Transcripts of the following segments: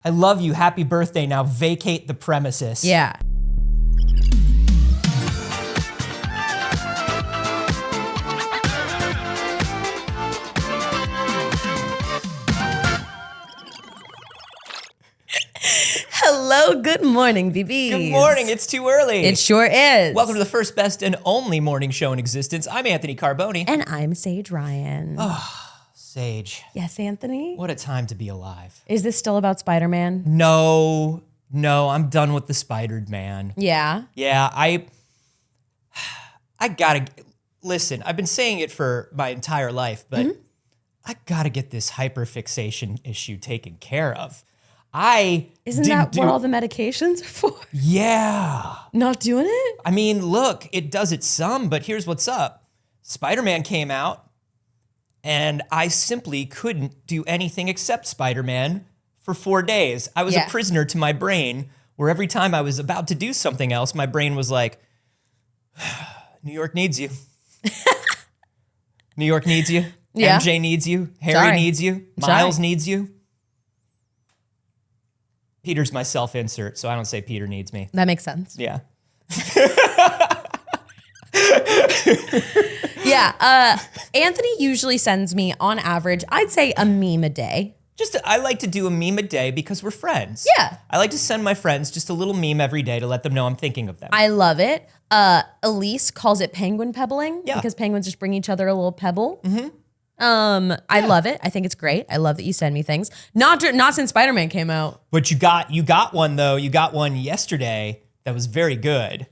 I love you. Happy birthday. Now vacate the premises. Yeah. Hello, good morning, BBs. Good morning. It's too early. It sure is. Welcome to the first, best, and only morning show in existence. I'm Anthony Carboni. And I'm Saige Ryan. Saige. Yes, Anthony? What a time to be alive. Is this still about Spider-Man? No, I'm done with the Spidered Man. Yeah. Yeah, I gotta, listen, I've been saying it for my entire life, but I gotta get this hyperfixation issue taken care of. Isn't that what all the medications are for? Yeah. Not doing it? I mean, look, it does it some, but here's what's up. Spider-Man came out, and I simply couldn't do anything except Spider-Man for 4 days. I was a prisoner to my brain, where every time I was about to do something else, my brain was like, New York needs you. New York needs you. Yeah. MJ needs you. Harry needs you. Miles needs you. Peter's my self-insert, so I don't say Peter needs me. That makes sense. Yeah. Yeah. Anthony usually sends me, on average, I'd say a meme a day. I like to do a meme a day because we're friends. Yeah. I like to send my friends just a little meme every day to let them know I'm thinking of them. I love it. Elise calls it penguin pebbling because penguins just bring each other a little pebble. I love it. I think it's great. I love that you send me things. Not since Spider-Man came out. But you got one though. You got one yesterday that was very good.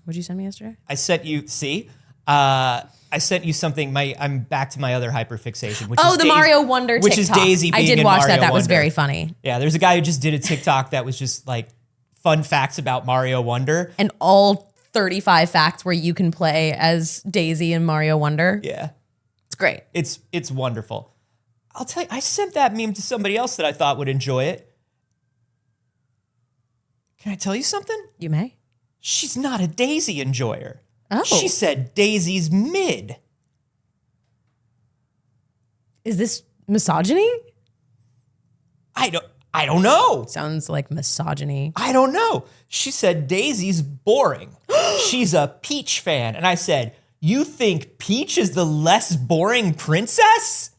What'd you send me yesterday? I sent you. See, I sent you something. I'm back to my other hyperfixation, which is the Mario Wonder TikTok. Which is Daisy being I did in watch Mario that. That was Wonder. very funny. Yeah, there's a guy who just did a TikTok that was just like fun facts about Mario Wonder. And all 35 facts where you can play as Daisy in Mario Wonder. Yeah. It's great. It's wonderful. I'll tell you, I sent that meme to somebody else that I thought would enjoy it. Can I tell you something? You may. She's not a Daisy enjoyer. Oh. She said Daisy's mid. Is this misogyny? I don't know. Sounds like misogyny. I don't know. She said Daisy's boring. She's a Peach fan. And I said, you think Peach is the less boring princess?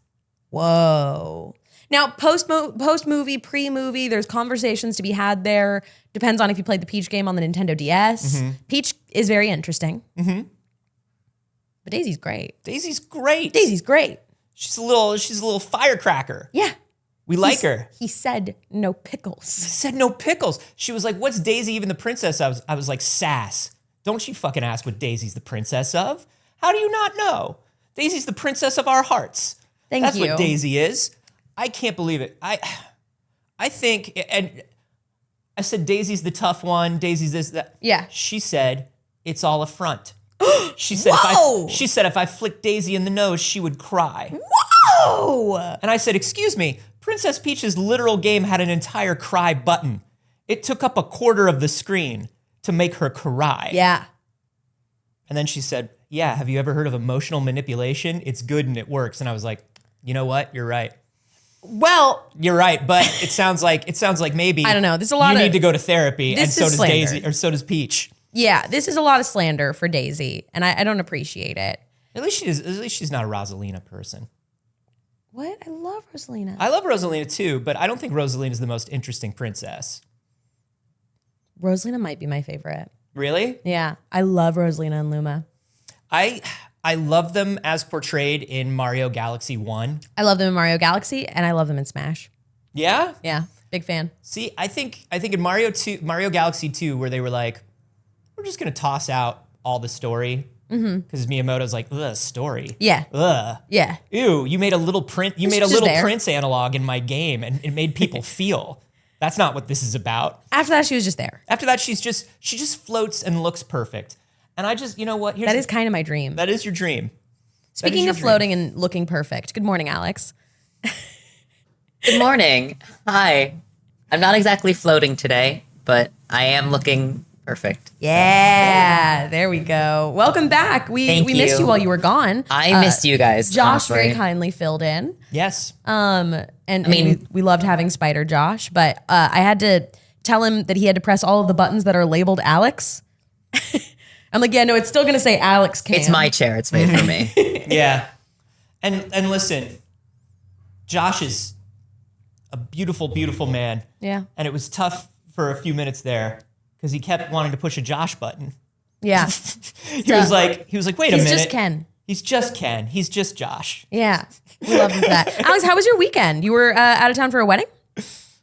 Whoa. Now, post-movie, pre-movie, there's conversations to be had there. Depends on if you played the Peach game on the Nintendo DS. Peach is very interesting. But Daisy's great. Daisy's great. Daisy's great. She's a little firecracker. Yeah. We like her. He said no pickles. Said no pickles. She was like, what's Daisy even the princess of? I was like, sass. Don't you fucking ask what Daisy's the princess of. How do you not know? Daisy's the princess of our hearts. That's what Daisy is. I can't believe it. I think, and I said Daisy's the tough one. Daisy's this, that. Yeah. She said, it's all a front. She said, if I flicked Daisy in the nose, she would cry. Whoa! And I said, excuse me, Princess Peach's literal game had an entire cry button. It took up a quarter of the screen to make her cry. Yeah. And then she said, yeah, have you ever heard of emotional manipulation? It's good and it works. And I was like, you know what? You're right. Well, you're right, but it sounds like maybe I don't know. There's a lot you of need to go to therapy, and so does slander. Daisy, or so does Peach. Yeah, this is a lot of slander for Daisy, and I don't appreciate it. At least she's not a Rosalina person. What? I love Rosalina. I love Rosalina too, but I don't think Rosalina is the most interesting princess. Rosalina might be my favorite. Really? Yeah, I love Rosalina and Luma. I love them as portrayed in Mario Galaxy 1. I love them in Mario Galaxy, and I love them in Smash. Yeah? Yeah, big fan. See, I think in Mario Galaxy 2, where they were like, we're just gonna toss out all the story. Because Miyamoto's like, ugh, story. Yeah. Ugh. Yeah. Ew, you made a little Prince analog in my game, and it made people feel. That's not what this is about. After that, she was just there. After that, she just floats and looks perfect. And I just, you know what? That is kind of my dream. That is your dream. Speaking of floating and looking perfect, good morning, Alex. Good morning. Hi. I'm not exactly floating today, but I am looking Perfect. Yeah, there we go. Welcome back. We missed you while you were gone. I missed you guys. Josh honestly. very kindly filled in. Yes. And we loved having Spider Josh, but I had to tell him that he had to press all of the buttons that are labeled Alex. I'm like, yeah, no, it's still gonna say Alex Cam. It's my chair. It's made for me. Yeah. And listen, Josh is a beautiful, beautiful man. Yeah. And it was tough for a few minutes there because he kept wanting to push a Josh button. Yeah. He was like, wait a minute. He's just Ken. He's just Ken. He's just Josh. Yeah. We love him for that. Alex, how was your weekend? You were out of town for a wedding?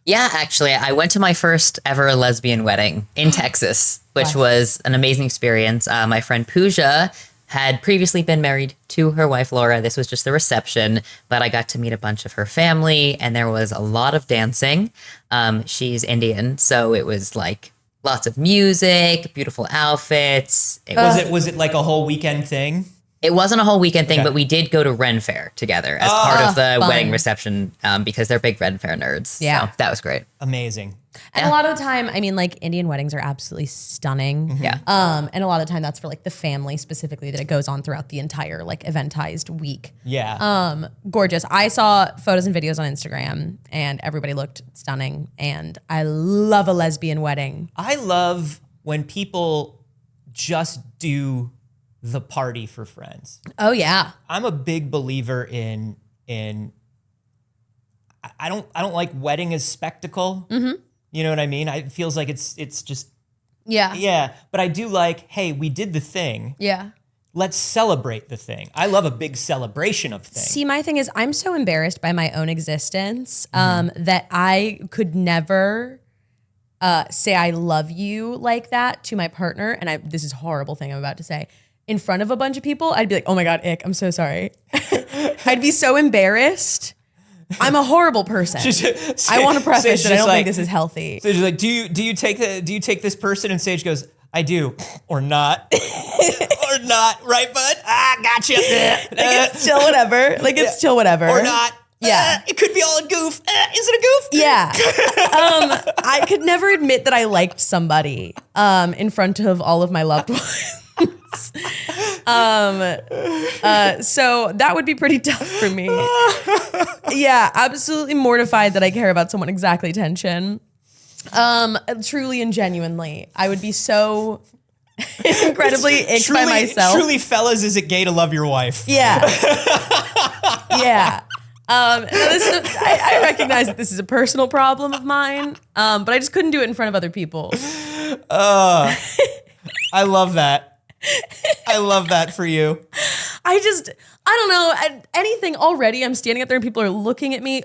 Yeah, actually, I went to my first ever lesbian wedding in Texas, which was an amazing experience. My friend Pooja had previously been married to her wife, Laura. This was just the reception, but I got to meet a bunch of her family, and there was a lot of dancing. She's Indian, so it was like lots of music, beautiful outfits. Was it like a whole weekend thing? It wasn't a whole weekend thing, but we did go to Ren Fair together as part of the wedding reception because they're big Ren Fair nerds. Yeah. So that was great. Amazing. And a lot of the time, I mean, like Indian weddings are absolutely stunning. Yeah. And a lot of the time that's for like the family specifically that it goes on throughout the entire like eventized week. Yeah. Gorgeous. I saw photos and videos on Instagram and everybody looked stunning. And I love a lesbian wedding. I love when people just do the party for friends. Oh yeah. I'm a big believer in I don't like wedding as spectacle. Mm-hmm. You know what I mean? It feels like it's just Yeah. But I do like, hey, we did the thing. Yeah. Let's celebrate the thing. I love a big celebration of things. See, my thing is I'm so embarrassed by my own existence that I could never say I love you like that to my partner. And this is a horrible thing I'm about to say. In front of a bunch of people, I'd be like, oh my God, ick, I'm so sorry. I'd be so embarrassed. I'm a horrible person. I want to preface that I don't think this is healthy. So she's like, do you take this person? And Saige goes, I do, or not, or not, right, bud? Gotcha. It's chill, whatever. It's chill, whatever. Or not. Yeah. It could be all a goof. Is it a goof? Yeah. I could never admit that I liked somebody in front of all of my loved ones. So that would be pretty tough for me. Yeah, absolutely mortified that I care about someone exactly tension. Truly and genuinely, I would be so incredibly icked by myself. Truly, fellas, is it gay to love your wife? Yeah. Yeah. I recognize that this is a personal problem of mine, but I just couldn't do it in front of other people. I love that. I love that for you. I don't know, anything already. I'm standing up there and people are looking at me.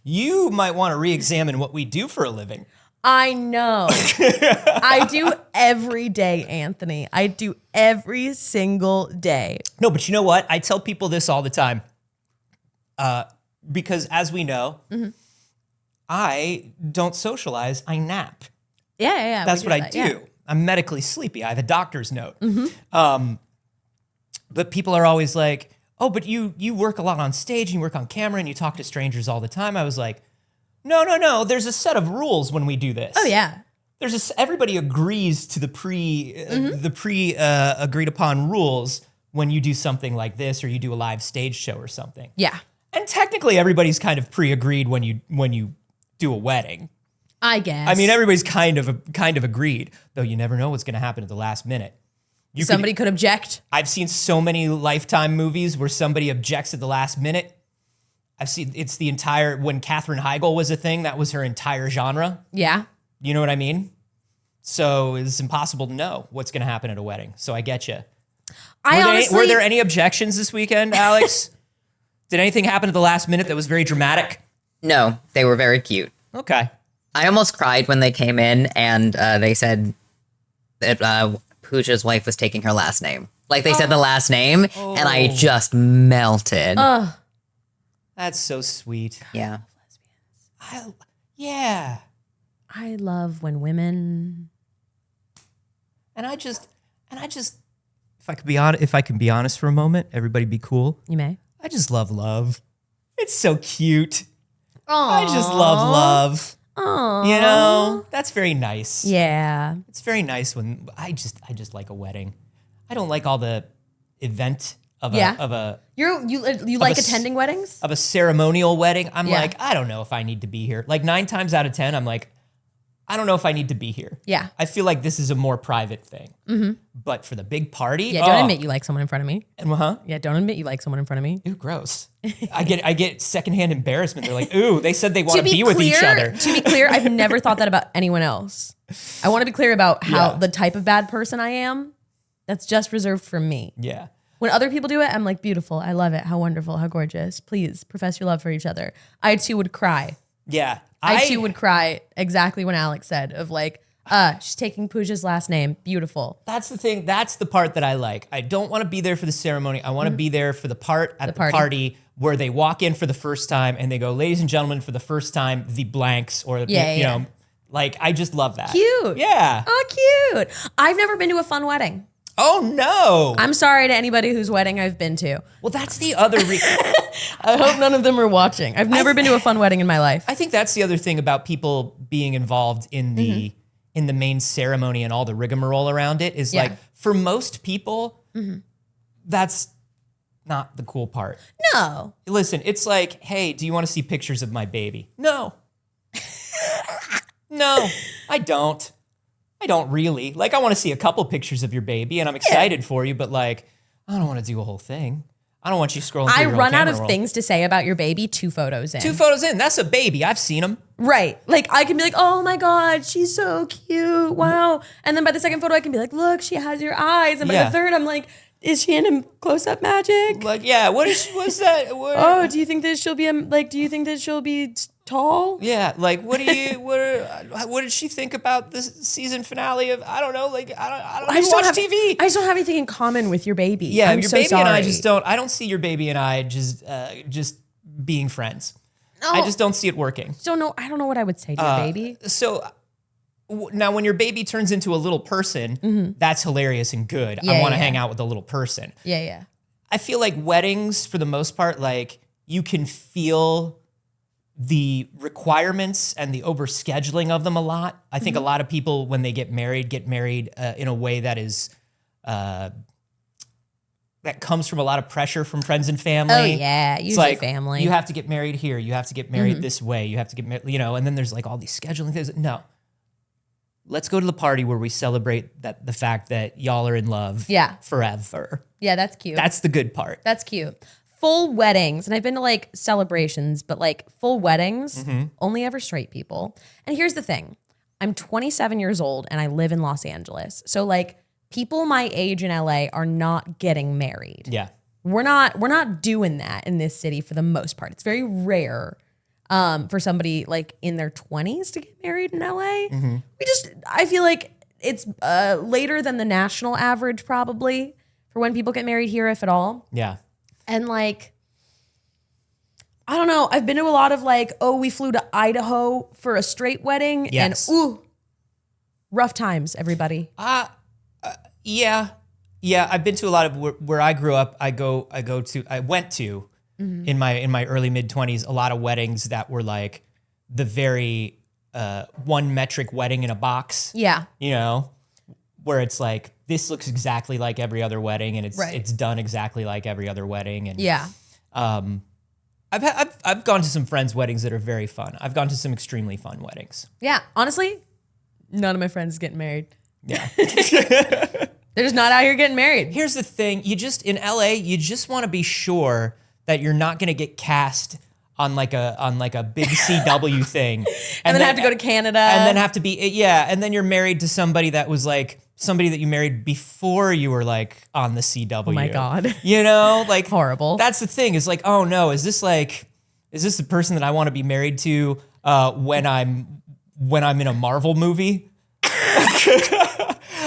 You might want to re-examine what we do for a living. I know. I do every day, Anthony. I do every single day. No, but you know what? I tell people this all the time. Because as we know, I don't socialize, I nap. Yeah. That's what I do. Yeah. I'm medically sleepy. I have a doctor's note. But people are always like, oh, but you work a lot on stage and you work on camera and you talk to strangers all the time. I was like, no. There's a set of rules when we do this. Oh yeah. Everybody agrees to the agreed upon rules when you do something like this or you do a live stage show or something. Yeah. And technically everybody's kind of pre-agreed when you do a wedding. I guess. I mean, everybody's kind of agreed, though you never know what's going to happen at the last minute. Somebody could object. I've seen so many Lifetime movies where somebody objects at the last minute. I've seen it's the entire, when Katherine Heigl was a thing, that was her entire genre. Yeah. You know what I mean? So it's impossible to know what's going to happen at a wedding. So I get you. Were there any objections this weekend, Alex? Did anything happen at the last minute that was very dramatic? No, they were very cute. Okay. I almost cried when they came in and they said that Pooja's wife was taking her last name. Like they said the last name and I just melted. That's so sweet. Yeah. Yeah. I love when women. And I just, if I can be honest for a moment, everybody be cool. You may. I just love love. It's so cute. Aww. I just love love. Aww. You know, that's very nice. Yeah. It's very nice when I just like a wedding. I don't like all the event of a You like attending weddings? of a ceremonial wedding. I'm like, I don't know if I need to be here. Like 9 times out of 10, I'm like, I don't know if I need to be here. Yeah. I feel like this is a more private thing. But for the big party, Yeah, don't admit you like someone in front of me. Yeah, don't admit you like someone in front of me. Ooh, gross. I get secondhand embarrassment. They're like, ooh, they said they want to be with each other. To be clear, I've never thought that about anyone else. I want to be clear about how the type of bad person I am. That's just reserved for me. Yeah. When other people do it, I'm like, beautiful. I love it. How wonderful. How gorgeous. Please profess your love for each other. I too would cry. Yeah. I too would cry exactly when Alex said of like, she's taking Pooja's last name. Beautiful. That's the thing. That's the part that I like. I don't want to be there for the ceremony. I want to be there for the part at the party where they walk in for the first time and they go, ladies and gentlemen, for the first time, the blanks or, you know, like, I just love that. Cute. Yeah. Oh, cute. I've never been to a fun wedding. Oh, no. I'm sorry to anybody whose wedding I've been to. Well, that's the other reason. I hope none of them are watching. I've never been to a fun wedding in my life. I think that's the other thing about people being involved in the main ceremony and all the rigmarole around it is like, for most people, that's not the cool part. No. Listen, it's like, hey, do you want to see pictures of my baby? No. No, I don't. I don't really. Like, I want to see a couple pictures of your baby and I'm excited for you, but like, I don't want to do a whole thing. I don't want you scrolling through your run out of roll. things to say about your baby 2 photos in. 2 photos in. That's a baby. I've seen them. Right. Like, I can be like, oh my God, she's so cute. Wow. And then by the second photo, I can be like, look, she has your eyes. And by the third, I'm like, is she in close-up magic? Like, yeah, what's that? Oh, do you think that she'll be tall? Yeah, like, what did she think about the season finale of, I don't know, like, I don't even watch TV. I just don't have anything in common with your baby. Yeah, I'm your so baby sorry. and I don't see your baby and I just being friends. No. I just don't see it working. I don't know what I would say to your baby. So now when your baby turns into a little person, that's hilarious and good. I want to hang out with a little person. Yeah. I feel like weddings, for the most part, like, you can feel the requirements and the overscheduling of them a lot. I think a lot of people, when they get married in a way that is that comes from a lot of pressure from friends and family. Oh yeah, usually it's like, family. You have to get married here. You have to get married this way. You have to get married, and then there's like all these scheduling things. No. Let's go to the party where we celebrate the fact that y'all are in love forever. Yeah, that's cute. That's the good part. That's cute. Full weddings, and I've been to like celebrations, but like full weddings, only ever straight people. And here's the thing. I'm 27 years old and I live in Los Angeles. So like people my age in LA are not getting married. Yeah. We're not doing that in this city for the most part. It's very rare for somebody like in their 20s to get married in LA. I feel like it's later than the national average probably for when people get married here, if at all. Yeah. And like, I don't know. I've been to a lot of like, oh, we flew to Idaho for a straight wedding. Yes. And ooh, rough times, everybody. Yeah. I've been to a lot of where I grew up. I went to in my early mid-20s, a lot of weddings that were like the very one metric wedding in a box. Yeah. Where it's like, this looks exactly like every other wedding, and it's done exactly like every other wedding. And I've gone to some friends' weddings that are very fun. I've gone to some extremely fun weddings. Yeah. Honestly, none of my friends getting married. Yeah. They're just not out here getting married. Here's the thing. In LA, you just want to be sure that you're not going to get cast on like a big CW thing. And then have to go to Canada. And then have to be, and then you're married to somebody that was like somebody that you married before you were like on the CW. Oh my God. Like horrible. That's the thing. Is like, oh no, is this the person that I want to be married to when I'm in a Marvel movie?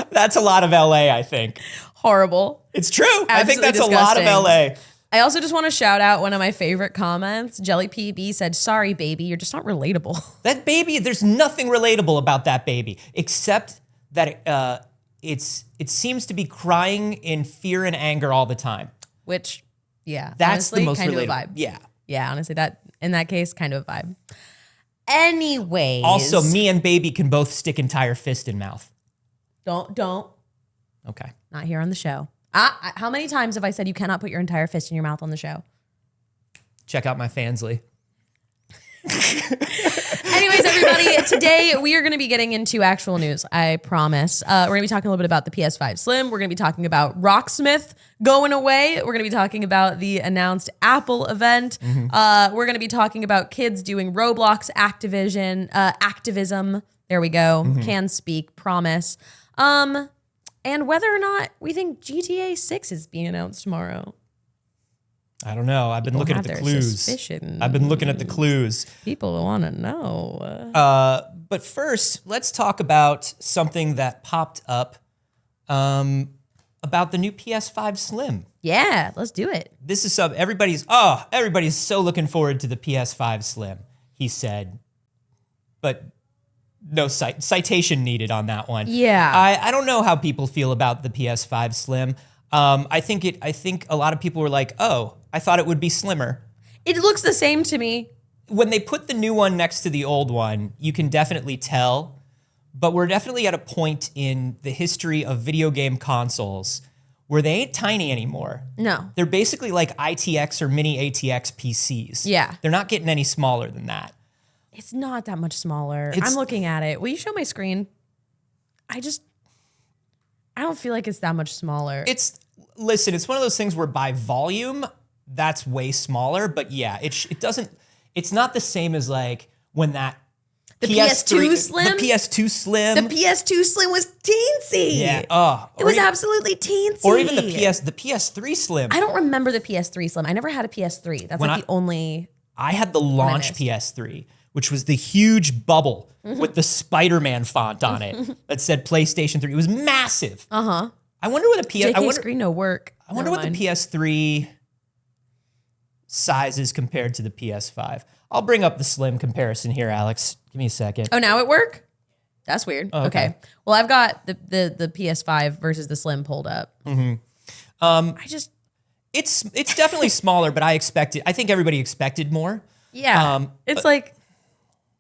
That's a lot of LA, I think. Horrible. It's true. Absolutely I think that's disgusting. a lot of LA. I also just want to shout out one of my favorite comments. Jelly PB said, sorry, baby, you're just not relatable. That baby, there's nothing relatable about that baby, except that it seems to be crying in fear and anger all the time. Which, yeah. That's honestly, the most kind relatable. of a vibe. Yeah. Yeah, honestly, that in that case, kind of a vibe. Anyways. Also, me and baby can both stick entire fist in mouth. Don't. Okay. Not here on the show. How many times have I said you cannot put your entire fist in your mouth on the show? Check out my Fansly. Anyways, everybody, today we are going to be getting into actual news. I promise. We're going to be talking a little bit about the PS5 Slim. We're going to be talking about Rocksmith going away. We're going to be talking about the announced Apple event. We're going to be talking about kids doing Roblox activism. There we go. Can speak. Promise. And whether or not we think GTA 6 is being announced tomorrow. I don't know. I've been looking at the clues. I've been looking at the clues. People want to know. But first, let's talk about something that popped up about the new PS5 Slim. Yeah, let's do it. This is everybody's so looking forward to the PS5 Slim, he said. But no citation needed on that one. Yeah. I don't know how people feel about the PS5 Slim. I think a lot of people were like, oh, I thought it would be slimmer. It looks the same to me. When they put the new one next to the old one, you can definitely tell, but we're definitely at a point in the history of video game consoles where they ain't tiny anymore. No. They're basically like ITX or mini ATX PCs. Yeah. They're not getting any smaller than that. It's not that much smaller. I'm looking at it. Will you show my screen? I don't feel like it's that much smaller. Listen, it's one of those things where by volume, that's way smaller, but yeah, it's not the same as like when that the PS2 Slim? The PS2 Slim. The PS2 Slim was teensy. Yeah. It was absolutely teensy. Or even the PS3 Slim. I don't remember the PS3 Slim. I never had a PS3. That's the only. I had the launch PS3, which was the huge bubble with the Spider-Man font on it that said PlayStation 3. It was massive. I wonder what the screen no work. I wonder what the PS3 size is compared to the PS5. I'll bring up the Slim comparison here, Alex. Give me a second. Oh, now it work? That's weird. Oh, okay. Well, I've got the PS5 versus the Slim pulled up. It's definitely smaller, but I think everybody expected more. Yeah.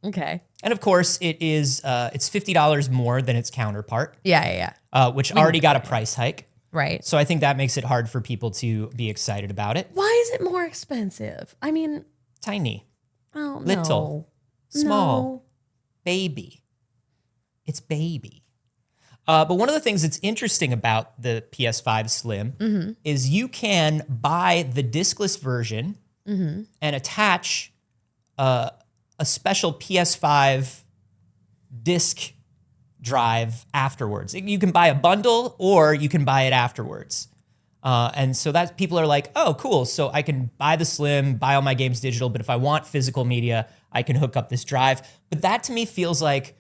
Okay. And of course, it's $50 more than its counterpart. Yeah. Which already got a price hike. Right. So I think that makes it hard for people to be excited about it. Why is it more expensive? I mean, tiny. Oh, little. No. Small. No. Baby. It's baby. But one of the things that's interesting about the PS5 Slim is you can buy the discless version and attach a special PS5 disc drive afterwards. You can buy a bundle or you can buy it afterwards. And so that people are like, oh, cool. So I can buy the Slim, buy all my games digital, but if I want physical media, I can hook up this drive. But that to me feels like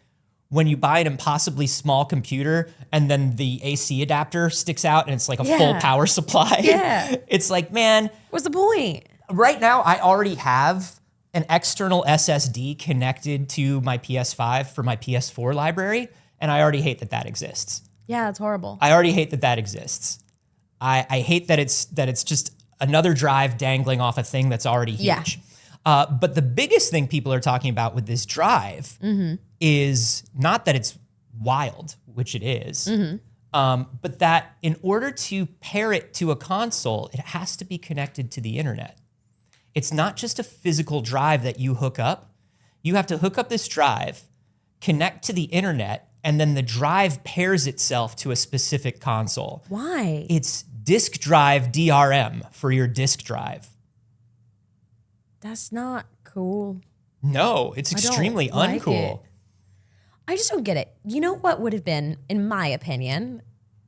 when you buy an impossibly small computer and then the AC adapter sticks out and it's like a full power supply. Yeah. It's like, man. What's the point? Right now, I already have an external SSD connected to my PS5 for my PS4 library, and I already hate that exists. Yeah, it's horrible. I already hate that exists. I hate that it's just another drive dangling off a thing that's already huge. Yeah. But the biggest thing people are talking about with this drive is not that it's wild, which it is, but that in order to pair it to a console, it has to be connected to the internet. It's not just a physical drive that you hook up. You have to hook up this drive, connect to the internet, and then the drive pairs itself to a specific console. Why? It's disk drive DRM for your disk drive. That's not cool. No, it's extremely uncool. I just don't get it. You know what would have been, in my opinion?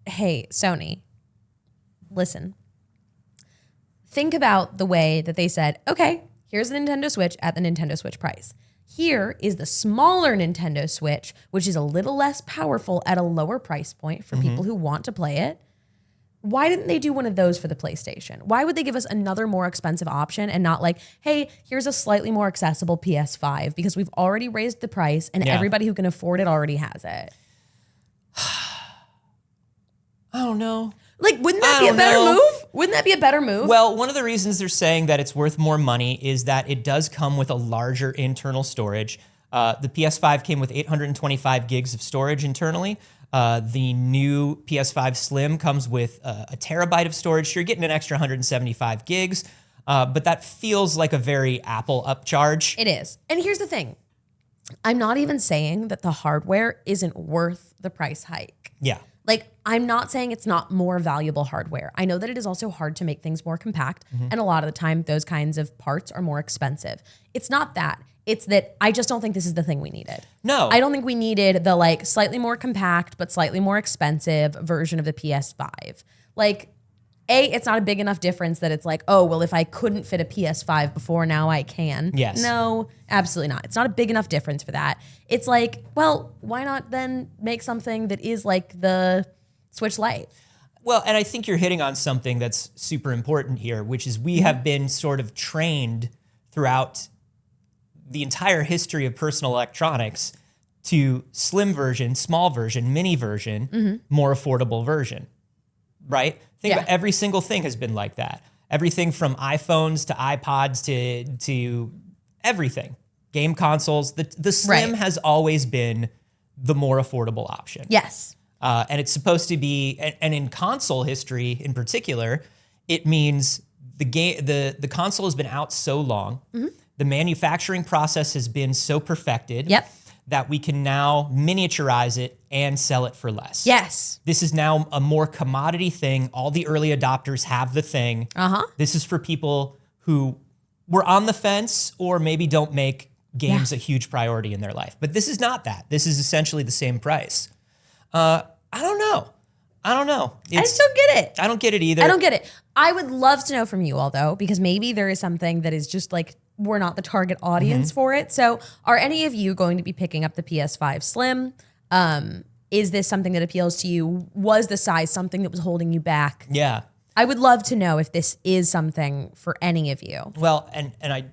Hey, Sony, listen. Think about the way that they said, okay, here's the Nintendo Switch at the Nintendo Switch price. Here is the smaller Nintendo Switch, which is a little less powerful at a lower price point for people who want to play it. Why didn't they do one of those for the PlayStation? Why would they give us another more expensive option and not like, hey, here's a slightly more accessible PS5 because we've already raised the price and everybody who can afford it already has it? I don't know. Like, wouldn't that be a better move? Wouldn't that be a better move? Well, one of the reasons they're saying that it's worth more money is that it does come with a larger internal storage. The PS5 came with 825 gigs of storage internally. The new PS5 Slim comes with a terabyte of storage. So you're getting an extra 175 gigs, but that feels like a very Apple upcharge. It is. And here's the thing. I'm not even saying that the hardware isn't worth the price hike. Yeah. Like, I'm not saying it's not more valuable hardware. I know that it is also hard to make things more compact. And a lot of the time, those kinds of parts are more expensive. It's not that. It's that I just don't think this is the thing we needed. No. I don't think we needed the like slightly more compact, but slightly more expensive version of the PS5. Like, it's not a big enough difference that it's like, oh, well, if I couldn't fit a PS5 before, now I can. Yes. No, absolutely not. It's not a big enough difference for that. It's like, well, why not then make something that is like the Switch Lite? Well, and I think you're hitting on something that's super important here, which is we have been sort of trained throughout the entire history of personal electronics to slim version, small version, mini version, more affordable version, right? Think about every single thing has been like that. Everything from iPhones to iPods to everything. Game consoles. The Slim has always been the more affordable option. Yes. And it's supposed to be, and in console history in particular, it means the console has been out so long, the manufacturing process has been so perfected that we can now miniaturize it and sell it for less. Yes. This is now a more commodity thing. All the early adopters have the thing. This is for people who were on the fence or maybe don't make games a huge priority in their life. But this is not that. This is essentially the same price. I don't know. I just don't get it. I don't get it either. I don't get it. I would love to know from you all, though, because maybe there is something that is just like we're not the target audience for it. So are any of you going to be picking up the PS5 Slim? Is this something that appeals to you? Was the size something that was holding you back? Yeah. I would love to know if this is something for any of you. Well, and I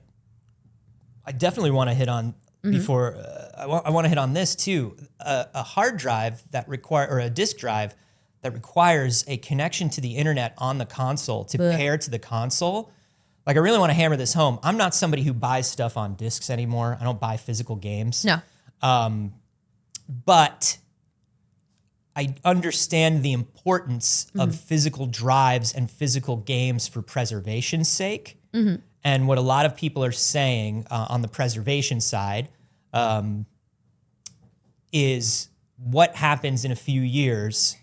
definitely want to hit on before I want to hit on this too. A hard drive that or a disk drive that requires a connection to the internet on the console to pair to the console. Like, I really want to hammer this home. I'm not somebody who buys stuff on discs anymore. I don't buy physical games. No. But I understand the importance of physical drives and physical games for preservation's sake. And what a lot of people are saying on the preservation side is what happens in a few years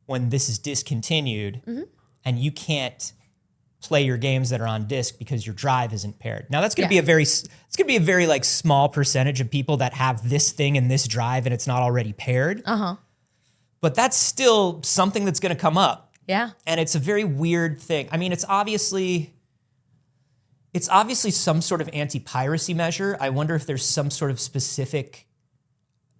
when this is discontinued and you can't play your games that are on disc because your drive isn't paired. Now that's going to be it's going to be a very like small percentage of people that have this thing and this drive and it's not already paired. But that's still something that's going to come up. Yeah. And it's a very weird thing. I mean, it's obviously some sort of anti-piracy measure. I wonder if there's some sort of specific,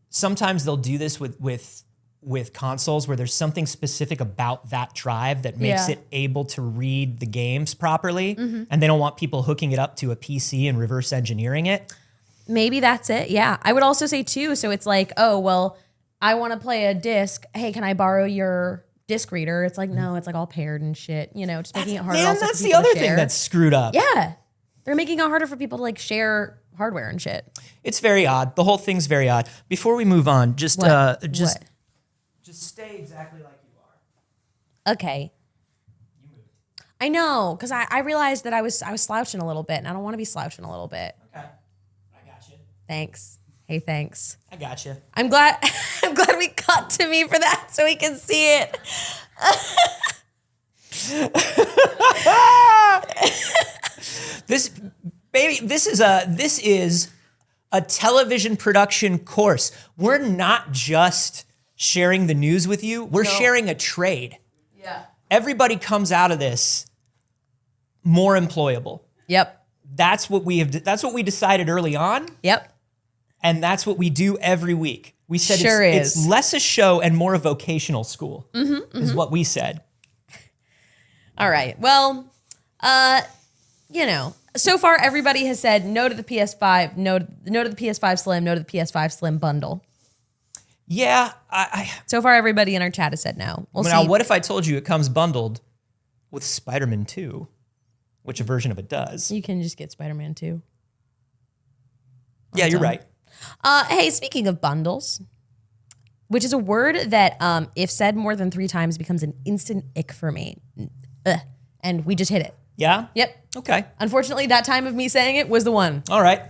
sometimes they'll do this with consoles where there's something specific about that drive that makes it able to read the games properly. And they don't want people hooking it up to a PC and reverse engineering it. Maybe that's it. Yeah. I would also say too, so it's like, oh, well, I want to play a disc. Hey, can I borrow your disc reader? It's like, no, it's like all paired and shit, just making it harder. Man, that's the other thing that's screwed up. Yeah. They're making it harder for people to like share hardware and shit. It's very odd. The whole thing's very odd. Before we move on, just What? stay exactly like you are. Okay. I know, because I realized that I was slouching a little bit, and I don't want to be slouching a little bit. Okay. I got you. Thanks. Hey, thanks. I got you. I'm glad we cut to me for that so we can see it. This is a television production course. We're not just sharing the news with you. We're sharing a trade. Yeah. Everybody comes out of this more employable. Yep. That's what we decided early on. Yep. And that's what we do every week. We said it's less a show and more a vocational school, is what we said. All right. Well, so far everybody has said no to the PS5, no to the PS5 Slim, no to the PS5 Slim bundle. Yeah. So far everybody in our chat has said no. We'll see. Now, what if I told you it comes bundled with Spider-Man 2, which a version of it does? You can just get Spider-Man 2. Yeah, you're right. Hey, speaking of bundles, which is a word that, if said more than 3 times, becomes an instant ick for me. Ugh. And we just hit it. Yeah? Yep. Okay. Unfortunately, that time of me saying it was the one. All right.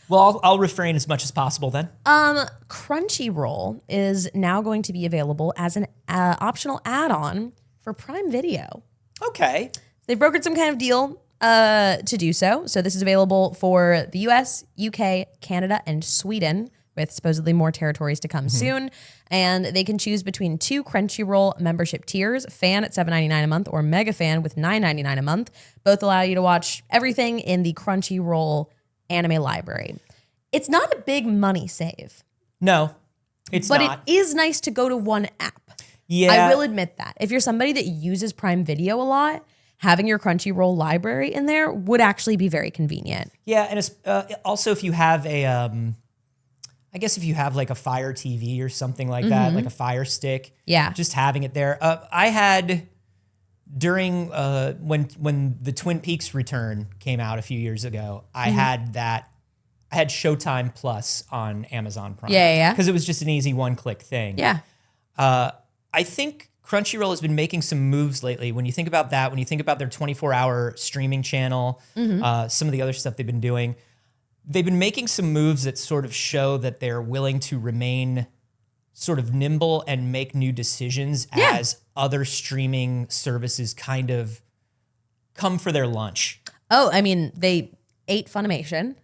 Well, I'll refrain as much as possible then. Crunchyroll is now going to be available as an optional add-on for Prime Video. Okay. They've brokered some kind of deal to do so. So this is available for the US, UK, Canada, and Sweden, with supposedly more territories to come soon. And they can choose between 2 Crunchyroll membership tiers, Fan at $7.99 a month or Mega Fan with $9.99 a month. Both allow you to watch everything in the Crunchyroll anime library. It's not a big money save. No, it's not. But it is nice to go to one app. Yeah. I will admit that. If you're somebody that uses Prime Video a lot, having your Crunchyroll library in there would actually be very convenient. Yeah, and it's, also if you have a, I guess if you have like a Fire TV or something like that, like a Fire Stick, Yeah. just having it there. I had during when the Twin Peaks return came out a few years ago, I had that. I had Showtime Plus on Amazon Prime. Yeah. Because it was just an easy one-click thing. Yeah. I think Crunchyroll has been making some moves lately. When you think about that, when you think about their 24-hour streaming channel, some of the other stuff they've been making some moves that sort of show that they're willing to remain sort of nimble and make new decisions as other streaming services kind of come for their lunch. Oh, I mean, they ate Funimation.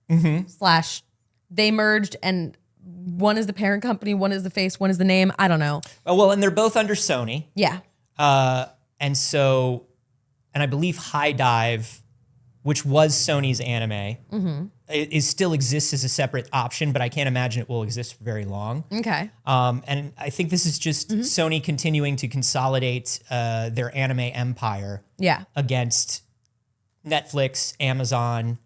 / they merged, and one is the parent company, one is the face, one is the name. I don't know. Oh, well, and they're both under Sony. Yeah. And I believe High Dive, which was Sony's anime, it still exists as a separate option, but I can't imagine it will exist for very long. Okay. And I think this is just Sony continuing to consolidate their anime empire against Netflix, Amazon,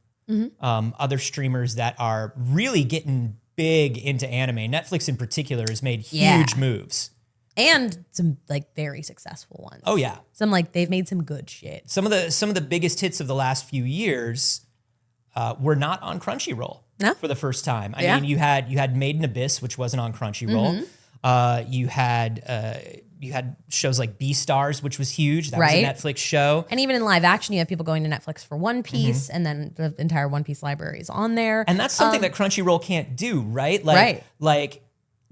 other streamers that are really getting big into anime. Netflix in particular has made huge moves. And some like very successful ones. Oh yeah. They've made some good shit. Some of the biggest hits of the last few years were not on Crunchyroll for the first time. I mean, you had Made in Abyss, which wasn't on Crunchyroll. You had shows like Beastars, which was huge. That was a Netflix show. And even in live action, you have people going to Netflix for One Piece, and then the entire One Piece library is on there. And that's something that Crunchyroll can't do, right? Like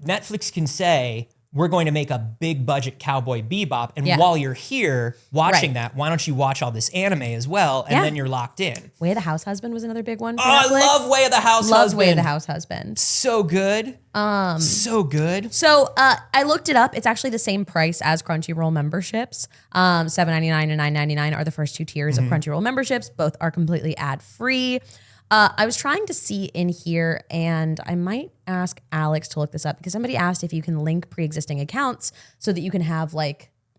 Netflix can say, we're going to make a big budget Cowboy Bebop. And while you're here watching that, why don't you watch all this anime as well? And then you're locked in. Way of the House Husband was another big one for I Netflix. love Way of the House Husband. Love Way of the House Husband. So good. So good. So I looked it up. It's actually the same price as Crunchyroll memberships. $7.99 and $9.99 are the first 2 tiers of Crunchyroll memberships. Both are completely ad-free. I was trying to see in here, and I might ask Alex to look this up because somebody asked if you can link pre-existing accounts so that you can have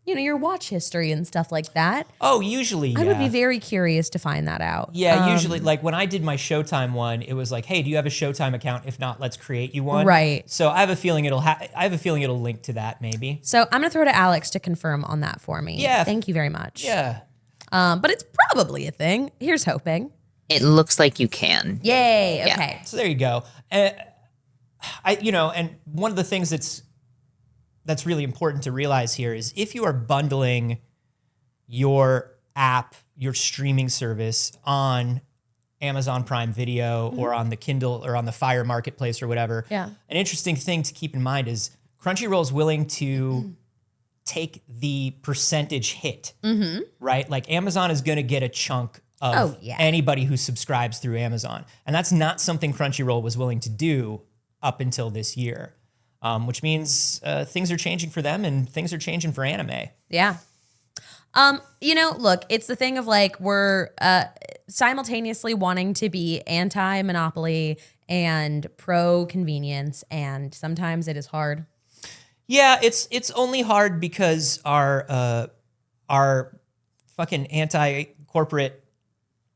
your watch history and stuff like that. Oh, usually, I would be very curious to find that out. Yeah, usually, like when I did my Showtime one, it was like, hey, do you have a Showtime account? If not, let's create you one. Right. So I have a feeling it'll link to that maybe. So I'm gonna throw to Alex to confirm on that for me. Yeah. Thank you very much. Yeah. But it's probably a thing. Here's hoping. It looks like you can. Yay. Yeah. Okay. So there you go. And one of the things that's really important to realize here is if you are bundling your app, your streaming service on Amazon Prime Video or on the Kindle or on the Fire Marketplace or whatever, an interesting thing to keep in mind is Crunchyroll is willing to take the percentage hit, right? Like Amazon is going to get a chunk of anybody who subscribes through Amazon. And that's not something Crunchyroll was willing to do up until this year, which means things are changing for them and things are changing for anime. Yeah. Look, it's the thing of like we're simultaneously wanting to be anti-monopoly and pro-convenience, and sometimes it is hard. Yeah, it's only hard because our fucking anti-corporate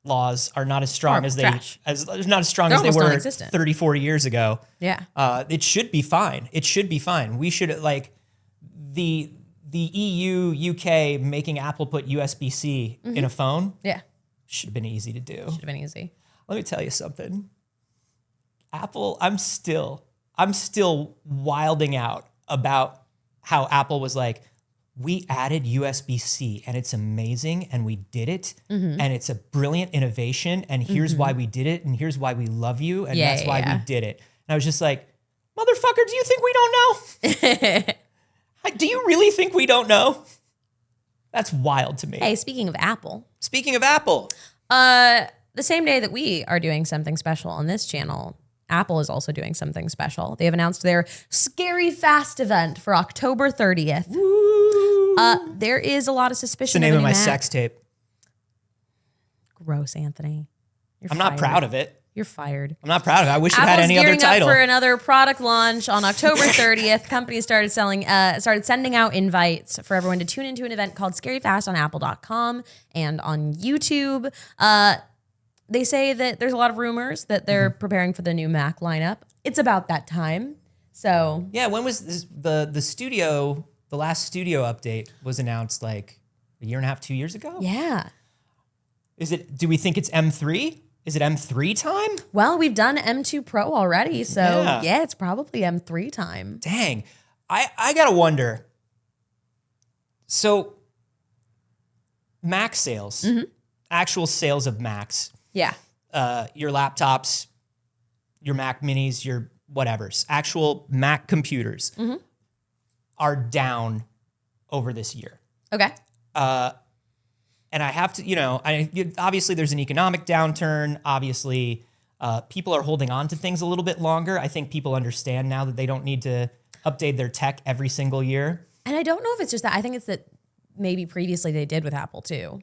laws are not as strong as they were 34 years ago. Yeah. It should be fine. It should be fine. We should like the EU, UK making Apple put USB-C in a phone. Yeah. Should have been easy to do. Should have been easy. Let me tell you something. Apple, I'm still wilding out about how Apple was like, we added USB-C and it's amazing and we did it and it's a brilliant innovation and here's why we did it and here's why we love you and that's why we did it. And I was just like, motherfucker, do you think we don't know? Do you really think we don't know? That's wild to me. Hey, speaking of Apple. The same day that we are doing something special on this channel, Apple is also doing something special. They have announced their Scary Fast event for October 30th. There is a lot of suspicion. It's the name of my Mac. sex tape. Gross, Anthony. I'm not proud of it. You're fired. I'm not proud of it. I wish it had any other title. Apple's gearing up for another product launch on October 30th. Companies started sending out invites for everyone to tune into an event called Scary Fast on Apple.com and on YouTube. They say that there's a lot of rumors that they're preparing for the new Mac lineup. It's about that time. So yeah, when was this, the studio? The last studio update was announced like a year and a half, 2 years ago. yeah. Do we think it's M3? Is it M3 time? Well, we've done M2 Pro already, so yeah, it's probably M3 time. Dang. I gotta wonder. So Mac sales, actual sales of Macs, Yeah. your laptops, your Mac minis, your whatevers, actual Mac computers are down over this year. Okay. And I have to, obviously there's an economic downturn. Obviously, people are holding on to things a little bit longer. I think people understand now that they don't need to update their tech every single year. And I don't know if it's just that. I think it's that maybe previously they did with Apple too.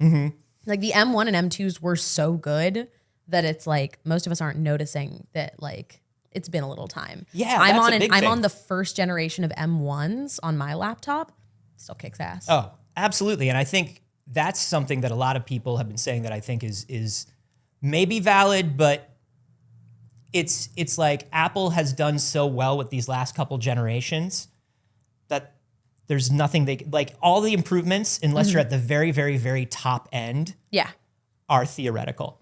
Like the M1 and M2s were so good that it's like most of us aren't noticing that like it's been a little time. Yeah, I'm thing. on the first generation of M1s on my laptop. Still kicks ass. Oh, absolutely. And I think that's something that a lot of people have been saying that I think is maybe valid, but it's like Apple has done so well with these last couple generations that there's nothing like all the improvements, unless you're at the very, very, very top end, are theoretical.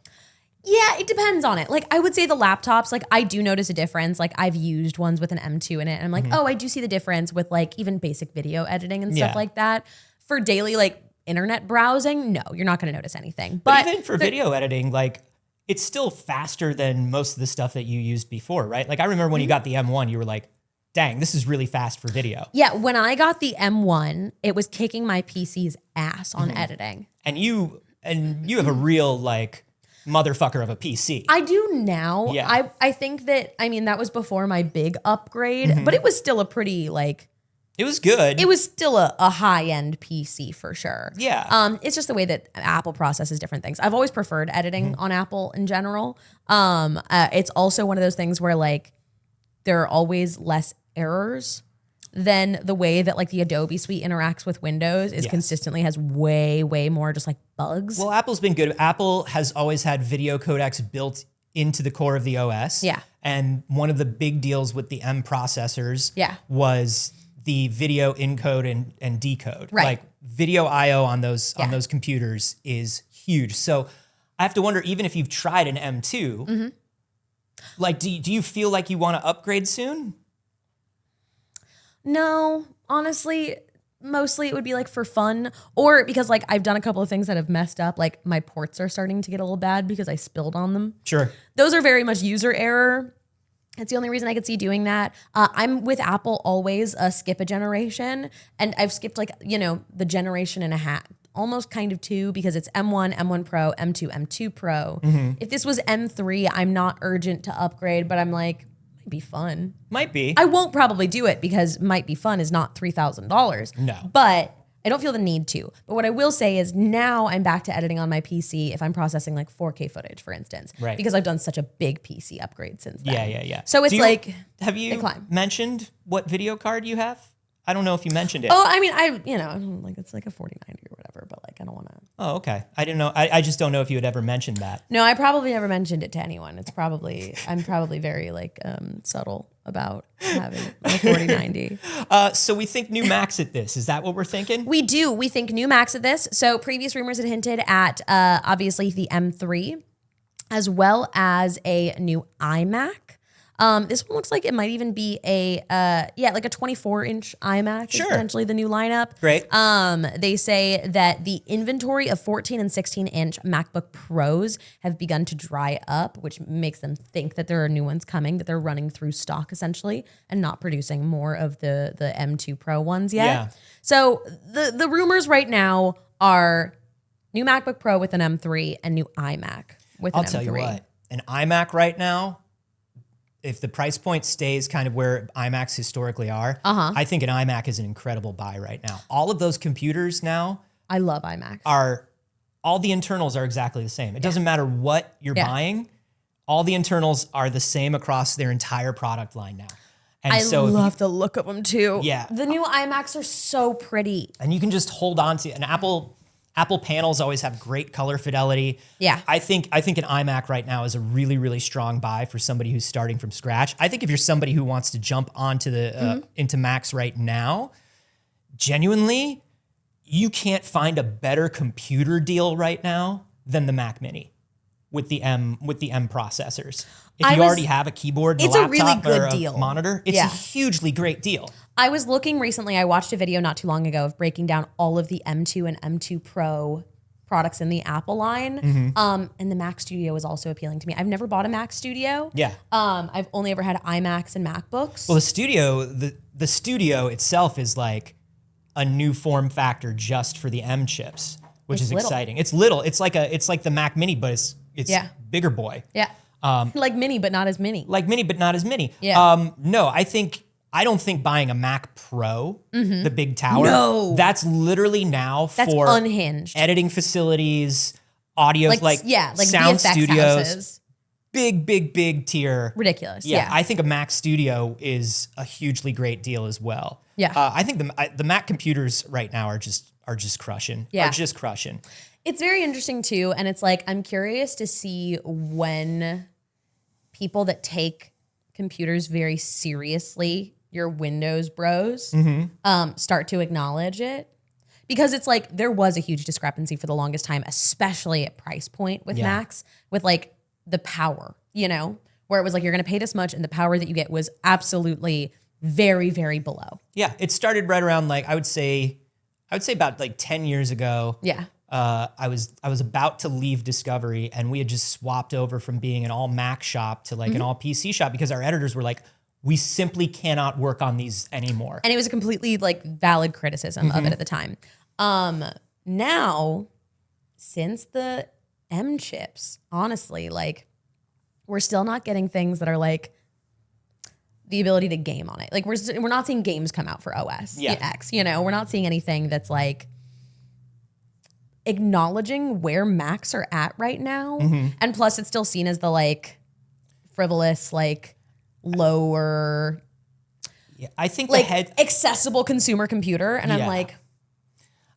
Yeah, it depends on it. Like I would say the laptops, like I do notice a difference. Like I've used ones with an M2 in it and I'm like, oh, I do see the difference with like even basic video editing and stuff like that. For daily like internet browsing, no, you're not going to notice anything. But even for video editing, like it's still faster than most of the stuff that you used before, right? Like I remember when you got the M1, you were like, dang, this is really fast for video. Yeah, when I got the M1, it was kicking my PC's ass on editing. And you have a real like motherfucker of a PC. I do now. Yeah. I think that, I mean, that was before my big upgrade, but it was still a pretty like, it was good. it was still a high-end PC for sure. Yeah. It's just the way that Apple processes different things. I've always preferred editing on Apple in general. It's also one of those things where like there are always less errors than the way that like the Adobe suite interacts with Windows is consistently has way, way more just like bugs. Well, Apple's been good. Apple has always had video codecs built into the core of the OS. Yeah. And one of the big deals with the M processors was the video encode and decode. Right. Like video IO on those computers is huge. So I have to wonder, even if you've tried an M2, like do you feel like you want to upgrade soon? No, honestly, mostly it would be like for fun or because like I've done a couple of things that have messed up. Like my ports are starting to get a little bad because I spilled on them. Sure. Those are very much user error. That's the only reason I could see doing that. I'm with Apple always skip a generation and I've skipped like, the generation and a half, almost kind of two because it's M1, M1 Pro, M2, M2 Pro. If this was M3, I'm not urgent to upgrade, but I'm like, might be fun. Might be. I won't probably do it because might be fun is not $3,000. No. But I don't feel the need to. But what I will say is now I'm back to editing on my PC if I'm processing like 4K footage, for instance. Right. Because I've done such a big PC upgrade since then. Yeah. So it's like, have you mentioned what video card you have? I don't know if you mentioned it. Oh, I mean, like it's like a 4090 or whatever, but like I don't want to. Oh, okay. I didn't know. I just don't know if you had ever mentioned that. No, I probably never mentioned it to anyone. I'm probably very like subtle about having a 4090. So we think new Macs at this. Is that what we're thinking? We do. We think new Macs at this. So previous rumors had hinted at obviously the M3 as well as a new iMac. This one looks like it might even be a like a 24-inch iMac is potentially the new lineup. Great. They say that the inventory of 14 and 16-inch MacBook Pros have begun to dry up, which makes them think that there are new ones coming, that they're running through stock essentially and not producing more of the M2 Pro ones yet. Yeah. So the rumors right now are new MacBook Pro with an M3 and new iMac with an M3. I'll tell you what, an iMac right now, if the price point stays kind of where iMacs historically are, I think an iMac is an incredible buy right now. All of those computers now I love iMacs. All the internals are exactly the same. It doesn't matter what you're buying. All the internals are the same across their entire product line now. And I love the look of them too. Yeah. The new iMacs are so pretty. And you can just hold on to an Apple panels always have great color fidelity. Yeah. I think an iMac right now is a really, really strong buy for somebody who's starting from scratch. I think if you're somebody who wants to jump onto the into Macs right now, genuinely, you can't find a better computer deal right now than the Mac Mini with the M processors. If you already have a keyboard and it's a laptop a really good or a deal. monitor, it's a hugely great deal. I was looking recently, I watched a video not too long ago of breaking down all of the M2 and M2 Pro products in the Apple line. And the Mac Studio is also appealing to me. I've never bought a Mac Studio. Yeah. I've only ever had iMacs and MacBooks. Well, the Studio itself is like a new form factor just for the M chips, which is exciting. It's little. It's like the Mac Mini, but it's bigger boy. Yeah. Like mini, but not as mini. Like mini, but not as mini. Yeah. No, I don't think buying a Mac Pro, the big tower, that's literally now for unhinged editing facilities, audio, like sound VFX studios, houses. big tier. Ridiculous. Yeah, I think a Mac Studio is a hugely great deal as well. Yeah. I think the Mac computers right now are just crushing. Yeah. Are just crushing. It's very interesting too, and it's like I'm curious to see when people that take computers very seriously, your Windows bros, start to acknowledge it. Because it's like there was a huge discrepancy for the longest time, especially at price point with Macs, with like the power, where it was like you're going to pay this much and the power that you get was absolutely very, very below. Yeah, it started right around like I would say about like 10 years ago. Yeah. I was about to leave Discovery and we had just swapped over from being an all Mac shop to like an all PC shop because our editors were like, we simply cannot work on these anymore. And it was a completely like valid criticism of it at the time. Now, since the M chips, honestly, like we're still not getting things that are like the ability to game on it. Like we're not seeing games come out for OS X, we're not seeing anything that's like acknowledging where Macs are at right now. And plus it's still seen as the like frivolous, like lower, I think like accessible consumer computer. And I'm like,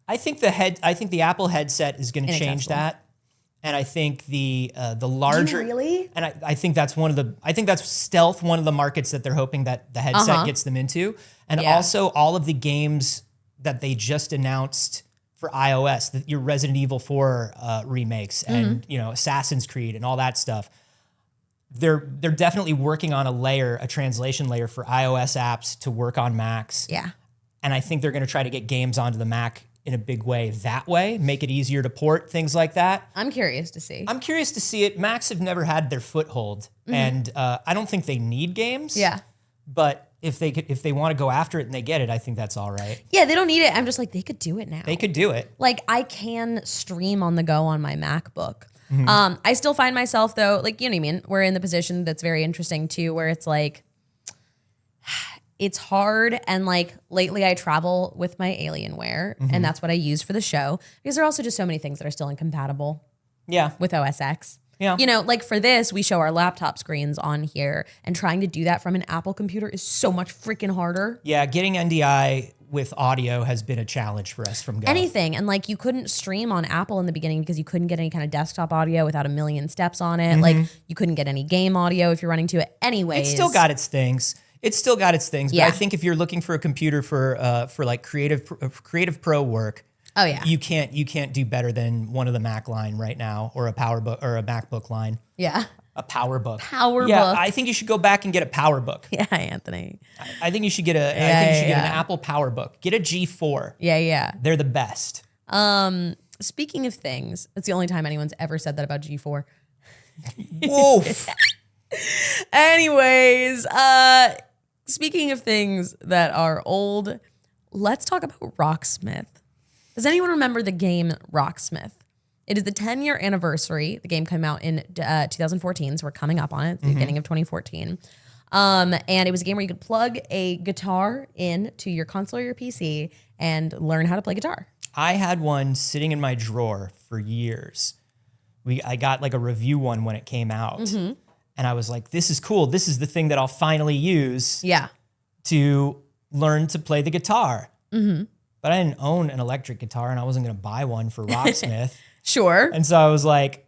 I think the Apple headset is going to change that. And I think the larger, really? And I think that's stealth, one of the markets that they're hoping that the headset gets them into. And also all of the games that they just announced for iOS, your Resident Evil 4 remakes and Assassin's Creed and all that stuff. They're definitely working on a translation layer for iOS apps to work on Macs. Yeah. And I think they're going to try to get games onto the Mac in a big way that way, make it easier to port, things like that. I'm curious to see. I'm curious to see it. Macs have never had their foothold, and I don't think they need games. Yeah. But if they want to go after it and they get it, I think that's all right. Yeah, they don't need it. I'm just like, they could do it now. They could do it. Like I can stream on the go on my MacBook. I still find myself though, like, you know what I mean? We're in the position that's very interesting too, where it's like, it's hard. And like lately I travel with my Alienware and that's what I use for the show because there are also just so many things that are still incompatible with OS X. Yeah. Like for this, we show our laptop screens on here and trying to do that from an Apple computer is so much freaking harder. Yeah. Getting NDI with audio has been a challenge for us from Go. Anything. And like you couldn't stream on Apple in the beginning because you couldn't get any kind of desktop audio without a million steps on it. Like you couldn't get any game audio if you're running to it anyways. It's still got its things. But I think if you're looking for a computer for like creative pro work, you can't do better than one of the Mac line right now or a PowerBook or a MacBook line. Yeah. A power book. Power yeah, book. I think you should go back and get a power book. Yeah, Anthony. I think you should get an Apple Power Book. Get a G4. Yeah. They're the best. Speaking of things, that's the only time anyone's ever said that about G4. Whoa. Anyways, speaking of things that are old, let's talk about Rocksmith. Does anyone remember the game Rocksmith? It is the 10-year anniversary. The game came out in 2014, so we're coming up on it, the beginning of 2014. And it was a game where you could plug a guitar into your console or your PC and learn how to play guitar. I had one sitting in my drawer for years. I got like a review one when it came out. And I was like, this is cool. This is the thing that I'll finally use to learn to play the guitar. But I didn't own an electric guitar and I wasn't going to buy one for Rocksmith. Sure. And so I was like,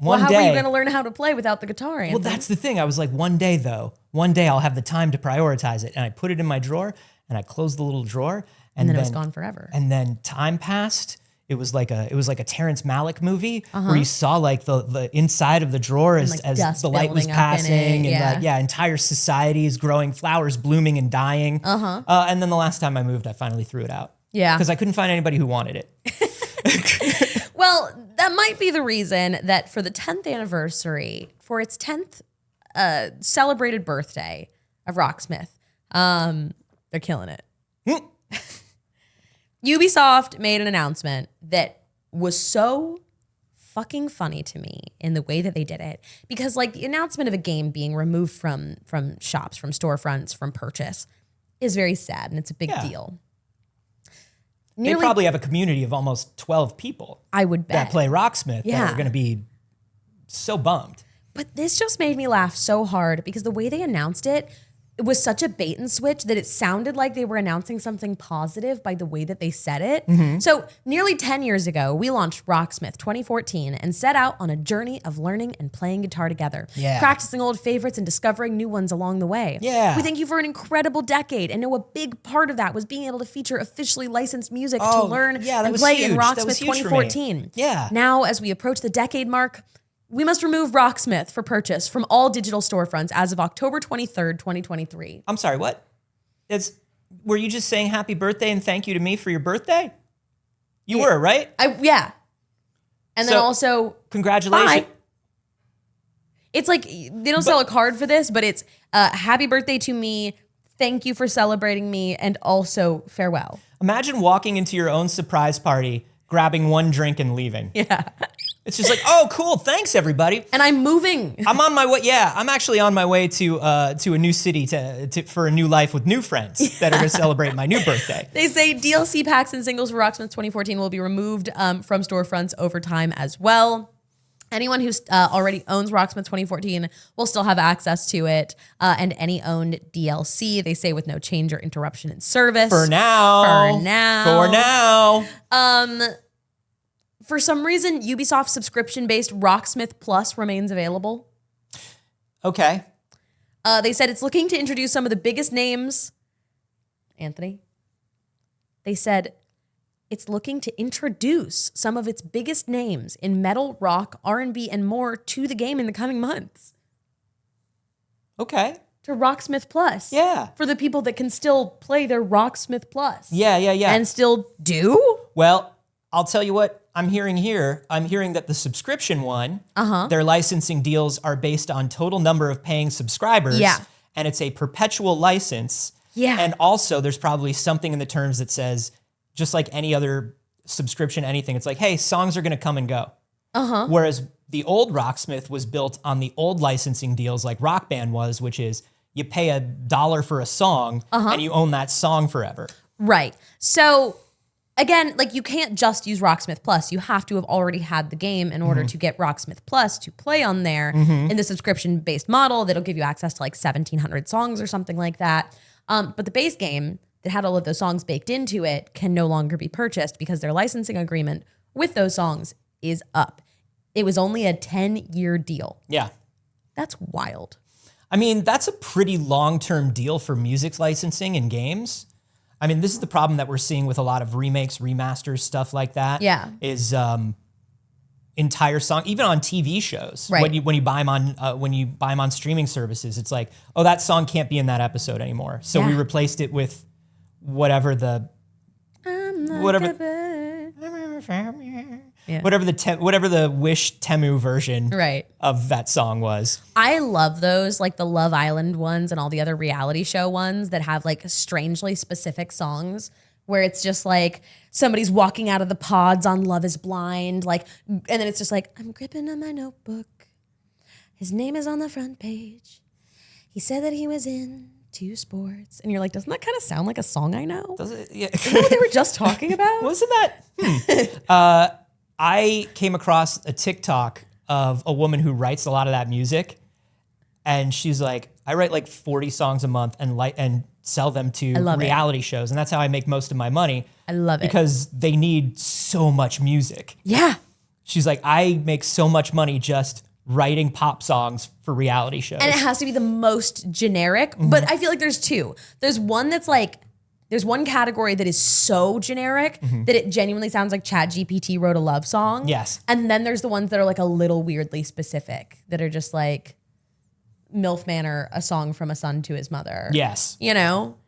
how are you going to learn how to play without the guitar, Anthony? Well, that's the thing. I was like, one day I'll have the time to prioritize it. And I put it in my drawer and I closed the little drawer. And then it was gone forever. And then time passed. It was like a Terrence Malick movie where you saw like the inside of the drawer as the light was passing and entire societies growing, flowers blooming and dying. And then the last time I moved, I finally threw it out. Yeah. Because I couldn't find anybody who wanted it. Well, that might be the reason that for the 10th anniversary, for its 10th celebrated birthday of Rocksmith, they're killing it. Ubisoft made an announcement that was so fucking funny to me in the way that they did it. Because like the announcement of a game being removed from shops, from storefronts, from purchase is very sad and it's a big deal. They probably have a community of almost 12 people. I would bet. That play Rocksmith that are going to be so bummed. But this just made me laugh so hard because the way they announced it, it was such a bait and switch that it sounded like they were announcing something positive by the way that they said it. So nearly 10 years ago, we launched Rocksmith 2014 and set out on a journey of learning and playing guitar together, practicing old favorites and discovering new ones along the way. We thank you for an incredible decade and know a big part of that was being able to feature officially licensed music to learn and play in Rocksmith 2014. Now, as we approach the decade mark, we must remove Rocksmith for purchase from all digital storefronts as of October 23rd, 2023. I'm sorry, what? Were you just saying happy birthday and thank you to me for your birthday? You were, right? Yeah. And then also, congratulations. Bye. It's like, they don't sell a card for this, but it's happy birthday to me, thank you for celebrating me, and also farewell. Imagine walking into your own surprise party, grabbing one drink and leaving. It's just like, oh, cool. Thanks, everybody. And I'm moving. I'm on my way. Yeah, I'm actually on my way to a new city for a new life with new friends that are going to celebrate my new birthday. They say DLC packs and singles for Rocksmith 2014 will be removed from storefronts over time as well. Anyone who already owns Rocksmith 2014 will still have access to it, and any owned DLC, they say, with no change or interruption in service. For now. For some reason, Ubisoft subscription-based Rocksmith Plus remains available. Okay. They said it's looking to introduce some of the biggest names. Anthony? They said it's looking to introduce some of its biggest names in metal, rock, R&B, and more to the game in the coming months. Okay. To Rocksmith Plus. Yeah. For the people that can still play their Rocksmith Plus. Yeah. And still do? Well, I'll tell you what I'm hearing here. I'm hearing that the subscription one, their licensing deals are based on total number of paying subscribers. Yeah. And it's a perpetual license. Yeah. And also there's probably something in the terms that says, just like any other subscription, anything, it's like, hey, songs are going to come and go. Whereas the old Rocksmith was built on the old licensing deals like Rock Band was, which is you pay $1 for a song and you own that song forever. Right. So again, like you can't just use Rocksmith Plus. You have to have already had the game in order to get Rocksmith Plus to play on there in the subscription-based model that'll give you access to like 1,700 songs or something like that. But the base game that had all of those songs baked into it can no longer be purchased because their licensing agreement with those songs is up. It was only a 10-year deal. Yeah. That's wild. I mean, that's a pretty long-term deal for music licensing in games. I mean, this is the problem that we're seeing with a lot of remakes, remasters, stuff like that. Yeah. Is entire song, even on TV shows. Right. When you buy them on streaming services, it's like, oh, that song can't be in that episode anymore. So we replaced it with whatever the whatever the Wish Temu version of that song was. I love those, like the Love Island ones and all the other reality show ones that have like strangely specific songs where it's just like somebody's walking out of the pods on Love is Blind, like, and then it's just like, I'm gripping on my notebook. His name is on the front page. He said that he was into sports. And you're like, doesn't that kind of sound like a song I know? Does it? Yeah. Isn't that what they were just talking about? Wasn't that? I came across a TikTok of a woman who writes a lot of that music, and she's like, I write like 40 songs a month and sell them to reality shows, and that's how I make most of my money. I love it. Because they need so much music. Yeah. She's like, I make so much money just writing pop songs for reality shows. And it has to be the most generic, but I feel like there's two. There's one that's like, there's one category that is so generic that it genuinely sounds like ChatGPT wrote a love song. Yes. And then there's the ones that are like a little weirdly specific that are just like MILF Manor, a song from a son to his mother. Yes. You know?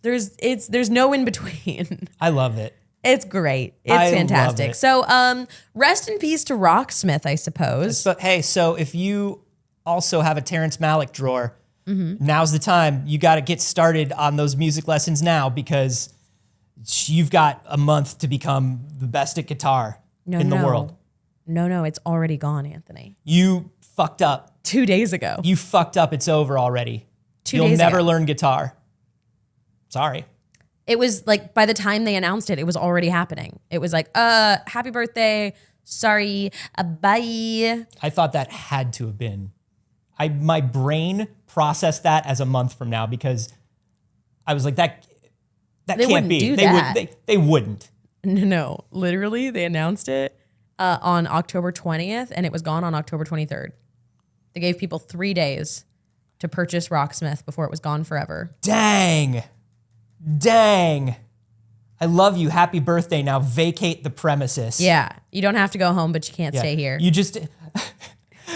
There's no in between. I love it. It's great. It's fantastic. It. So rest in peace to Rocksmith, I suppose. But hey, so if you also have a Terrence Malick drawer, now's the time. You got to get started on those music lessons now, because you've got a month to become the best at guitar in the world. No, it's already gone, Anthony. You fucked up. 2 days ago. You fucked up. It's over already. 2 You'll days never ago. learn guitar. Sorry. It was like, by the time they announced it, it was already happening. It was like, happy birthday. Sorry. Bye. I thought that had to have been. My brain processed that as a month from now, because I was like, that They can't wouldn't be. do They that. they wouldn't. No, literally, they announced it on October 20th, and it was gone on October 23rd. They gave people 3 days to purchase Rocksmith before it was gone forever. Dang. I love you. Happy birthday. Now vacate the premises. Yeah, you don't have to go home, but you can't stay here. You just...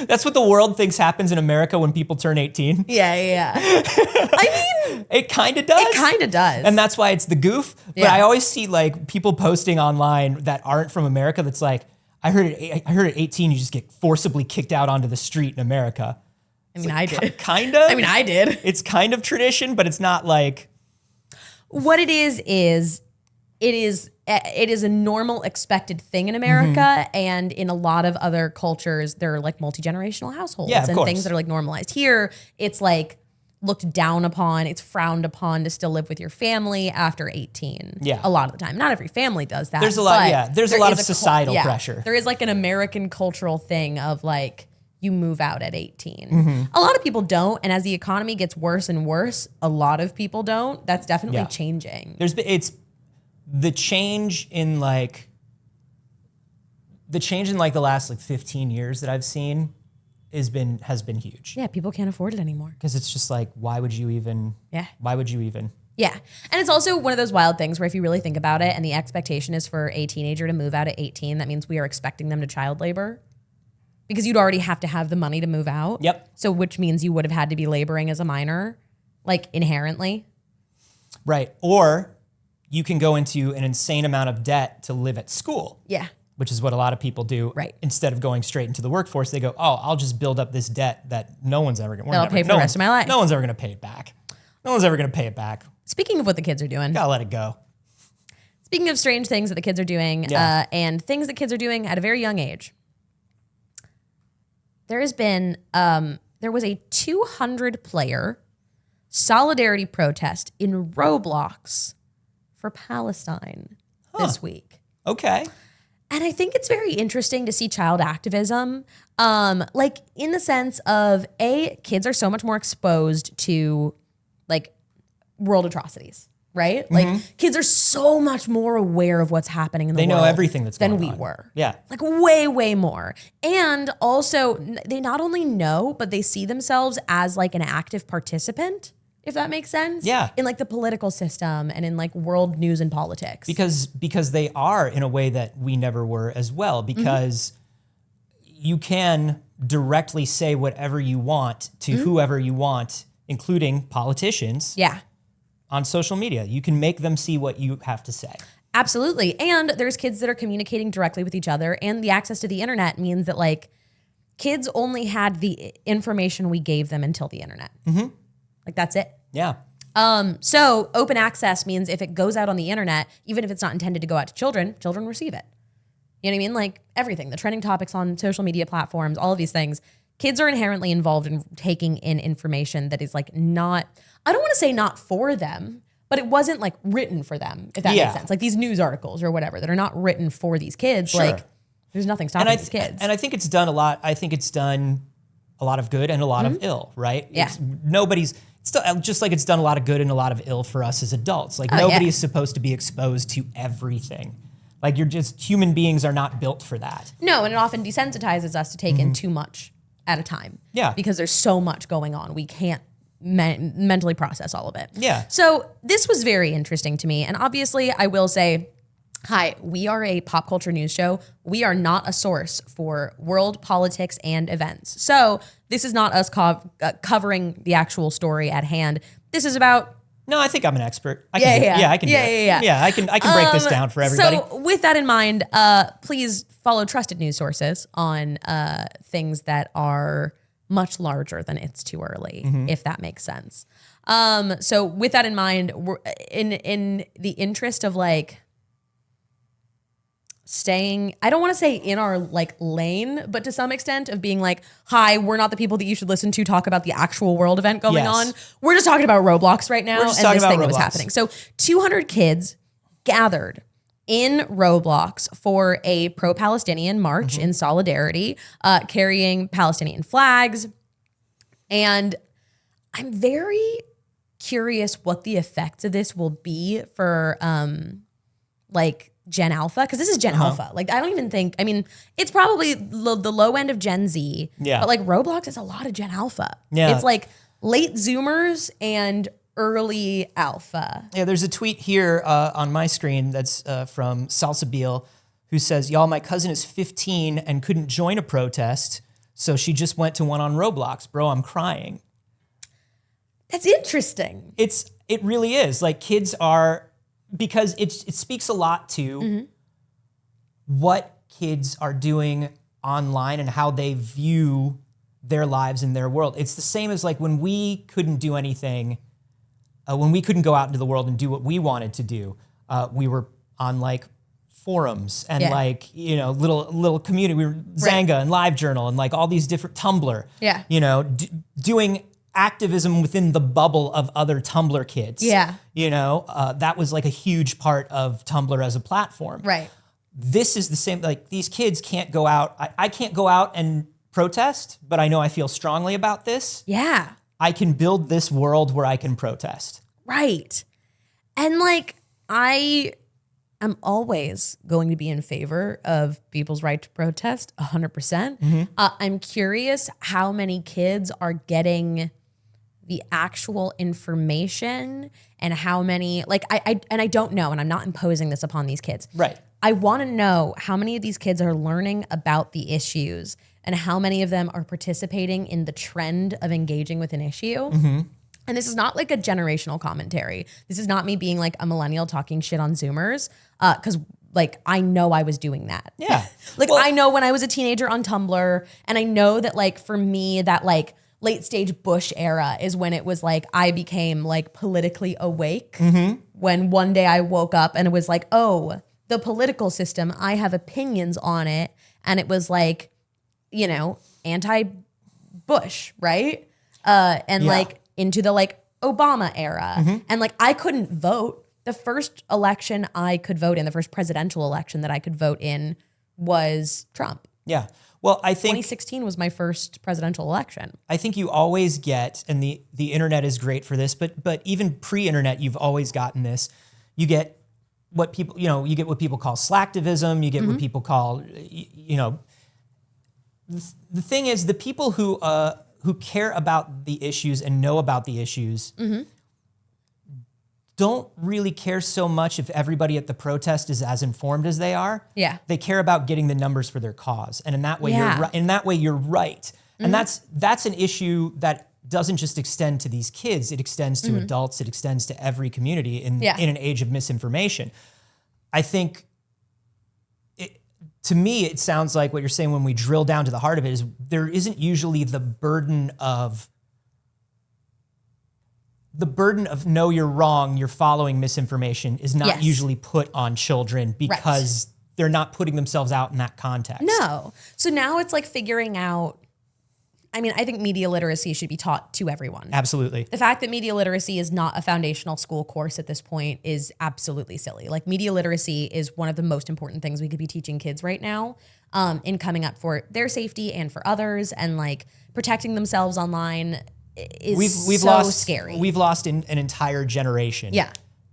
That's what the world thinks happens in America when people turn 18. Yeah. I mean... It kind of does. It kind of does. And that's why it's the goof. But Yeah. I always see like people posting online that aren't from America that's like, I heard at 18 you just get forcibly kicked out onto the street in America. I mean, I did. Kind of. I mean, I did. It's kind of tradition, but it's not like... What it is it is a normal expected thing in America, and in a lot of other cultures, there are like multi-generational households Yeah, of and course. things that are like normalized. Here, it's like looked down upon, it's frowned upon to still live with your family after 18. Yeah. A lot of the time. Not every family does that. There's a lot- but yeah, there's a there lot is of societal yeah, pressure. There is like an American cultural thing of like, you move out at 18. Mm-hmm. A lot of people don't, and as the economy gets worse and worse, a lot of people don't. That's definitely changing. It's the change in like the last like 15 years that I've seen has been huge. Yeah, people can't afford it anymore. Because it's just like, why would you even? Yeah. Why would you even? Yeah. And it's also one of those wild things where if you really think about it, and the expectation is for a teenager to move out at 18, that means we are expecting them to child labor. Because you'd already have to have the money to move out. Yep. So which means you would have had to be laboring as a minor, like inherently. Right. Or you can go into an insane amount of debt to live at school. Yeah. Which is what a lot of people do. Right. Instead of going straight into the workforce, they go, oh, I'll just build up this debt that no one's ever going to... That'll pay for the rest of my life. No one's ever going to pay it back. No one's ever going to pay it back. Speaking of what the kids are doing. Gotta let it go. Speaking of strange things that the kids are doing, and things that kids are doing at a very young age. There has been, there was a 200 player solidarity protest in Roblox for Palestine this week. Okay. And I think it's very interesting to see child activism, like in the sense of kids are so much more exposed to like world atrocities, right? Like kids are so much more aware of what's happening in the world. They know everything that's going on. Than we were. Yeah. Like way, way more. And also they not only know, but they see themselves as like an active participant if that makes sense. Yeah. In like the political system and in like world news and politics. Because they are in a way that we never were as well, because you can directly say whatever you want to whoever you want, including politicians. Yeah. On social media. You can make them see what you have to say. Absolutely. And there's kids that are communicating directly with each other, and the access to the internet means that like kids only had the information we gave them until the internet. Like that's it. Yeah. So open access means if it goes out on the internet, even if it's not intended to go out to children, children receive it. You know what I mean? Like everything, the trending topics on social media platforms, all of these things, kids are inherently involved in taking in information that is like not, I don't want to say not for them, but it wasn't like written for them, if that makes sense. Like these news articles or whatever that are not written for these kids. Sure. Like there's nothing stopping these kids. And I think it's done a lot. I think it's done a lot of good and a lot of ill, right? Yeah. It's still, just like it's done a lot of good and a lot of ill for us as adults. Like nobody is supposed to be exposed to everything. Like human beings are not built for that. No, and it often desensitizes us to take in too much at a time. Yeah. Because there's so much going on. We can't mentally process all of it. Yeah. So this was very interesting to me. And obviously I will say, hi, we are a pop culture news show. We are not a source for world politics and events. So this is not us covering the actual story at hand. This is about... No, I think I'm an expert. I can do it. Yeah, I can break this down for everybody. So with that in mind, please follow trusted news sources on things that are much larger than It's Too Early, if that makes sense. So with that in mind, we're in the interest of like staying, I don't want to say in our like lane, but to some extent of being like, hi, we're not the people that you should listen to talk about the actual world event going on. We're just talking about Roblox right now and this thing that was happening. So 200 kids gathered in Roblox for a pro-Palestinian march in solidarity, carrying Palestinian flags. And I'm very curious what the effects of this will be for like Gen Alpha, because this is Gen Alpha. Like, I don't even think, I mean, it's probably the low end of Gen Z, but like Roblox is a lot of Gen Alpha. Yeah. It's like late Zoomers and early Alpha. Yeah, there's a tweet here on my screen that's from Salsabil, who says, y'all, my cousin is 15 and couldn't join a protest, so she just went to one on Roblox. Bro, I'm crying. That's interesting. It really is. Like kids are, because it speaks a lot to what kids are doing online and how they view their lives and their world. It's the same as like when we couldn't do anything, when we couldn't go out into the world and do what we wanted to do, we were on like forums and like, you know, little community. We were Zanga and LiveJournal and like all these different Tumblr, you know, doing activism within the bubble of other Tumblr kids. Yeah. You know, that was like a huge part of Tumblr as a platform. Right. This is the same, like these kids can't go out. I can't go out and protest, but I know I feel strongly about this. Yeah. I can build this world where I can protest. Right. And like, I am always going to be in favor of people's right to protest, 100%. I'm curious how many kids are getting the actual information and how many, like, I don't know, and I'm not imposing this upon these kids. Right. I want to know how many of these kids are learning about the issues and how many of them are participating in the trend of engaging with an issue. And this is not like a generational commentary. This is not me being like a millennial talking shit on Zoomers, because like I know I was doing that. Yeah. Like I know when I was a teenager on Tumblr, and I know that like for me that like late stage Bush era is when it was like I became like politically awake. When one day I woke up and it was like, oh, the political system, I have opinions on it. And it was like, you know, anti-Bush, right? And like into the like Obama era. And like I couldn't vote. The first election I could vote in, the first presidential election that I could vote in was Trump. Yeah. Well, I think 2016 was my first presidential election. I think you always get, and the internet is great for this, but even pre-internet, you've always gotten this. You get what people, you know, you get what people call slacktivism. You get what people call, you know, the thing is the people who care about the issues and know about the issues don't really care so much if everybody at the protest is as informed as they are. Yeah. They care about getting the numbers for their cause. And in that way, you're right. And that's an issue that doesn't just extend to these kids. It extends to adults. It extends to every community in an age of misinformation. I think, to me, it sounds like what you're saying when we drill down to the heart of it is there isn't usually the burden of know you're wrong, you're following misinformation is not usually put on children because they're not putting themselves out in that context. No. So now it's like figuring out, I mean, I think media literacy should be taught to everyone. Absolutely. The fact that media literacy is not a foundational school course at this point is absolutely silly. Like, media literacy is one of the most important things we could be teaching kids right now, in coming up for their safety and for others, and like protecting themselves online is we've so lost, scary. We've lost an entire generation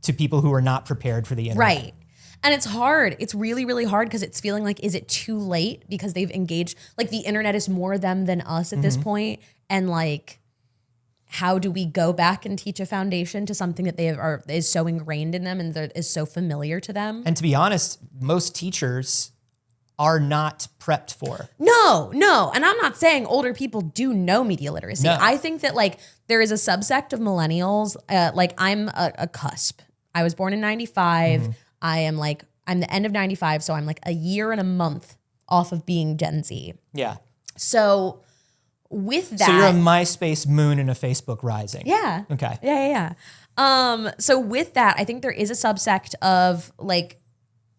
to people who are not prepared for the internet. Right. And it's hard. It's really, really hard because it's feeling like, is it too late? Because they've engaged, like the internet is more them than us at this point. And like, how do we go back and teach a foundation to something that is so ingrained in them and that is so familiar to them? And to be honest, most teachers are not prepped for. No. And I'm not saying older people do know media literacy. No. I think that like there is a subsect of millennials, like I'm a cusp. I was born in 95. I'm the end of 95. So I'm like a year and a month off of being Gen Z. Yeah. So with that. So you're a MySpace moon and a Facebook rising. Yeah. Okay. Yeah. So with that, I think there is a subsect of like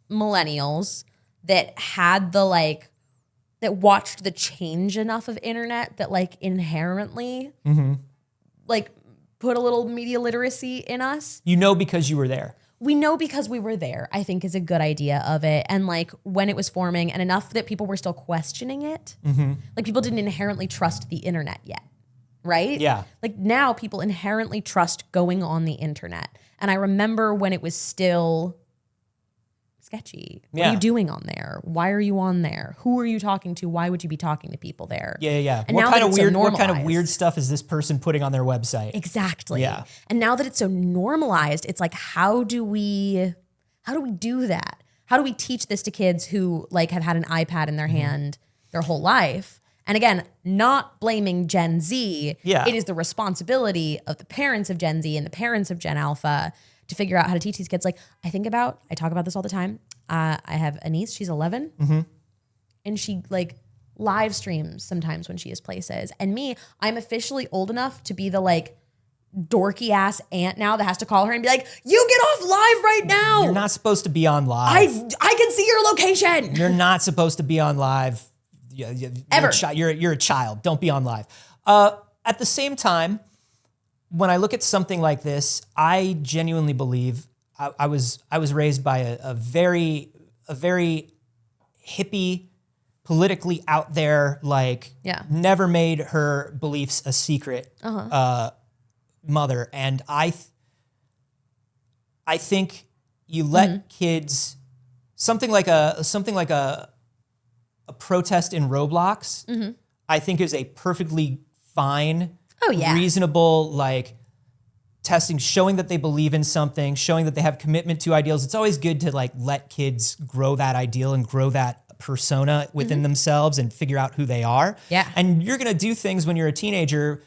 millennials that had that watched the change enough of internet that like inherently like put a little media literacy in us. You know, because you were there. We know because we were there, I think is a good idea of it. And like when it was forming, and enough that people were still questioning it. Like people didn't inherently trust the internet yet, right? Yeah. Like now people inherently trust going on the internet. And I remember when it was still sketchy. What are you doing on there? Why are you on there? Who are you talking to? Why would you be talking to people there? Yeah. And what now kind that of it's so weird what kind of normalized- weird stuff is this person putting on their website? Exactly. Yeah. And now that it's so normalized, it's like, how do we do that? How do we teach this to kids who like have had an iPad in their hand their whole life? And again, not blaming Gen Z. Yeah. It is the responsibility of the parents of Gen Z and the parents of Gen Alpha to figure out how to teach these kids. Like I talk about this all the time. I have a niece, she's 11, and she like live streams sometimes when she is places. And me, I'm officially old enough to be the like dorky ass aunt now that has to call her and be like, you get off live right now. You're not supposed to be on live. I can see your location. You're not supposed to be on live. Ever. You're a child. Don't be on live. At the same time, when I look at something like this, I genuinely believe I was raised by a very hippie, politically out there, like never made her beliefs a secret mother, and I think you let kids something like a protest in Roblox. I think is a perfectly fine, reasonable like. Testing, showing that they believe in something, showing that they have commitment to ideals. It's always good to like let kids grow that ideal and grow that persona within themselves and figure out who they are. Yeah. And you're going to do things when you're a teenager.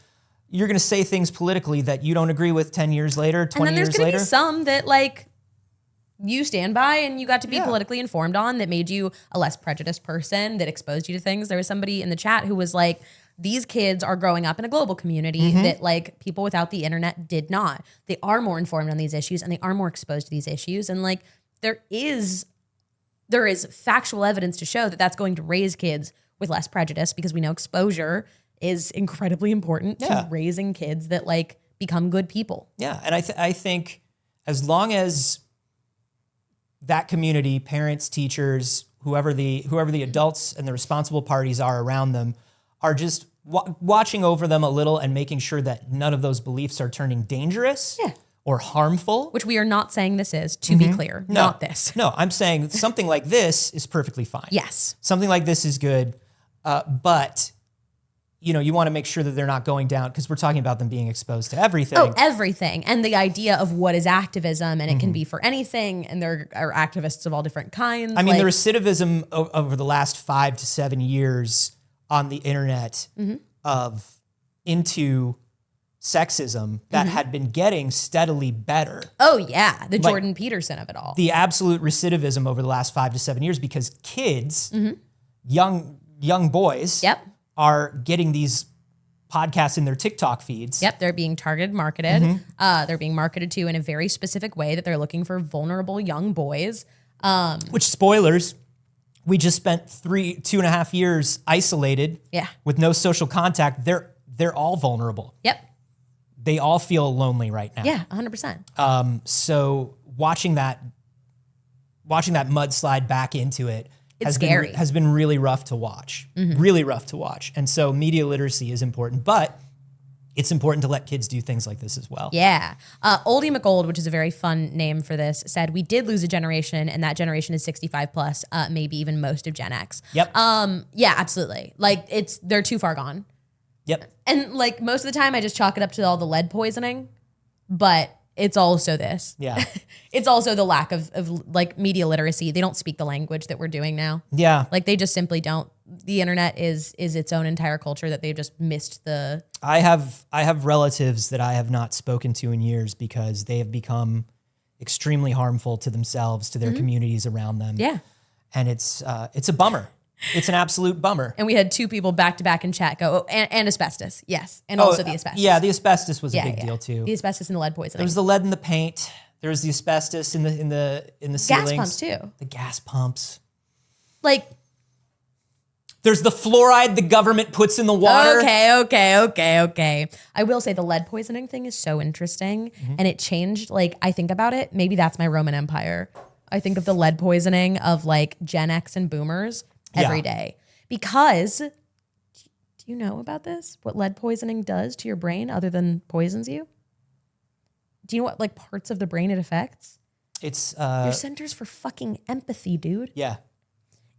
You're going to say things politically that you don't agree with 10 years later, 20 years later. And then there's going to be some that like you stand by and you got to be politically informed on that made you a less prejudiced person, that exposed you to things. There was somebody in the chat who was like, these kids are growing up in a global community that like people without the internet did not. They are more informed on these issues and they are more exposed to these issues. And like there is factual evidence to show that that's going to raise kids with less prejudice, because we know exposure is incredibly important to raising kids that like become good people. Yeah, and I think as long as that community, parents, teachers, whoever the adults and the responsible parties are around them, are just watching over them a little and making sure that none of those beliefs are turning dangerous or harmful. Which we are not saying this is, to be clear. No, not this. No, I'm saying something like this is perfectly fine. Yes. Something like this is good, but you want to make sure that they're not going down, because we're talking about them being exposed to everything. Oh, everything. And the idea of what is activism, and it can be for anything, and there are activists of all different kinds. I mean, the recidivism over the last 5 to 7 years on the internet of into sexism that had been getting steadily better. Oh yeah, the Jordan Peterson of it all. The absolute recidivism over the last 5 to 7 years, because kids, young boys, are getting these podcasts in their TikTok feeds. Yep, they're being targeted, marketed. They're being marketed to in a very specific way that they're looking for vulnerable young boys. Which, spoilers, we just spent 2.5 years isolated with no social contact. They're all vulnerable. Yep. They all feel lonely right now. Yeah, 100%. So watching that mudslide back into it has been really rough to watch. Really rough to watch. And so media literacy is important, but it's important to let kids do things like this as well. Yeah. Oldie McOld, which is a very fun name for this, said, we did lose a generation, and that generation is 65 plus, maybe even most of Gen X. Yep. Yeah, absolutely. Like they're too far gone. Yep. And like most of the time I just chalk it up to all the lead poisoning, but it's also this. Yeah. It's also the lack of like media literacy. They don't speak the language that we're doing now. Yeah. Like they just simply don't. The internet is its own entire culture that they've just missed the. I have relatives that I have not spoken to in years because they have become extremely harmful to themselves, to their communities around them. Yeah. And it's a bummer. It's an absolute bummer. And we had 2 people back to back in chat go, and asbestos. Yes. And also the asbestos. Yeah, the asbestos was a big deal too. The asbestos and the lead poisoning. There was the lead in the paint. There was the asbestos in the ceilings. Gas pumps too. The gas pumps. Like, there's the fluoride the government puts in the water. Okay. I will say the lead poisoning thing is so interesting, and it changed. Like, I think about it. Maybe that's my Roman Empire. I think of the lead poisoning of like Gen X and boomers every day. Because, do you know about this? What lead poisoning does to your brain other than poisons you? Do you know what like parts of the brain it affects? It's your centers for fucking empathy, dude. Yeah.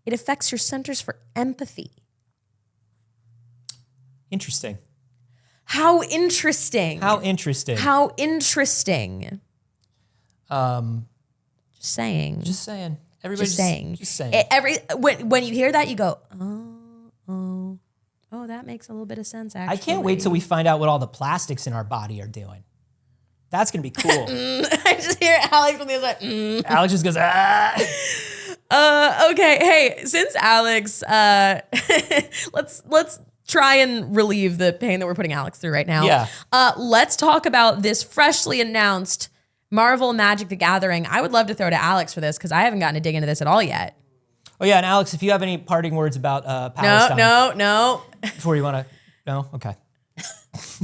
It affects your centers for empathy. Interesting. How interesting. How interesting. How interesting. Just saying. Just saying. Everybody's just saying. When you hear that, you go, oh, that makes a little bit of sense, actually. I can't wait till we find out what all the plastics in our body are doing. That's going to be cool. I just hear Alex on the other side. Alex just goes, ah. Okay. Hey, since Alex, let's try and relieve the pain that we're putting Alex through right now. Yeah. Let's talk about this freshly announced Marvel Magic the Gathering. I would love to throw to Alex for this because I haven't gotten to dig into this at all yet. Oh yeah, and Alex, if you have any parting words about Palestine. No. Before you want to, no? Okay.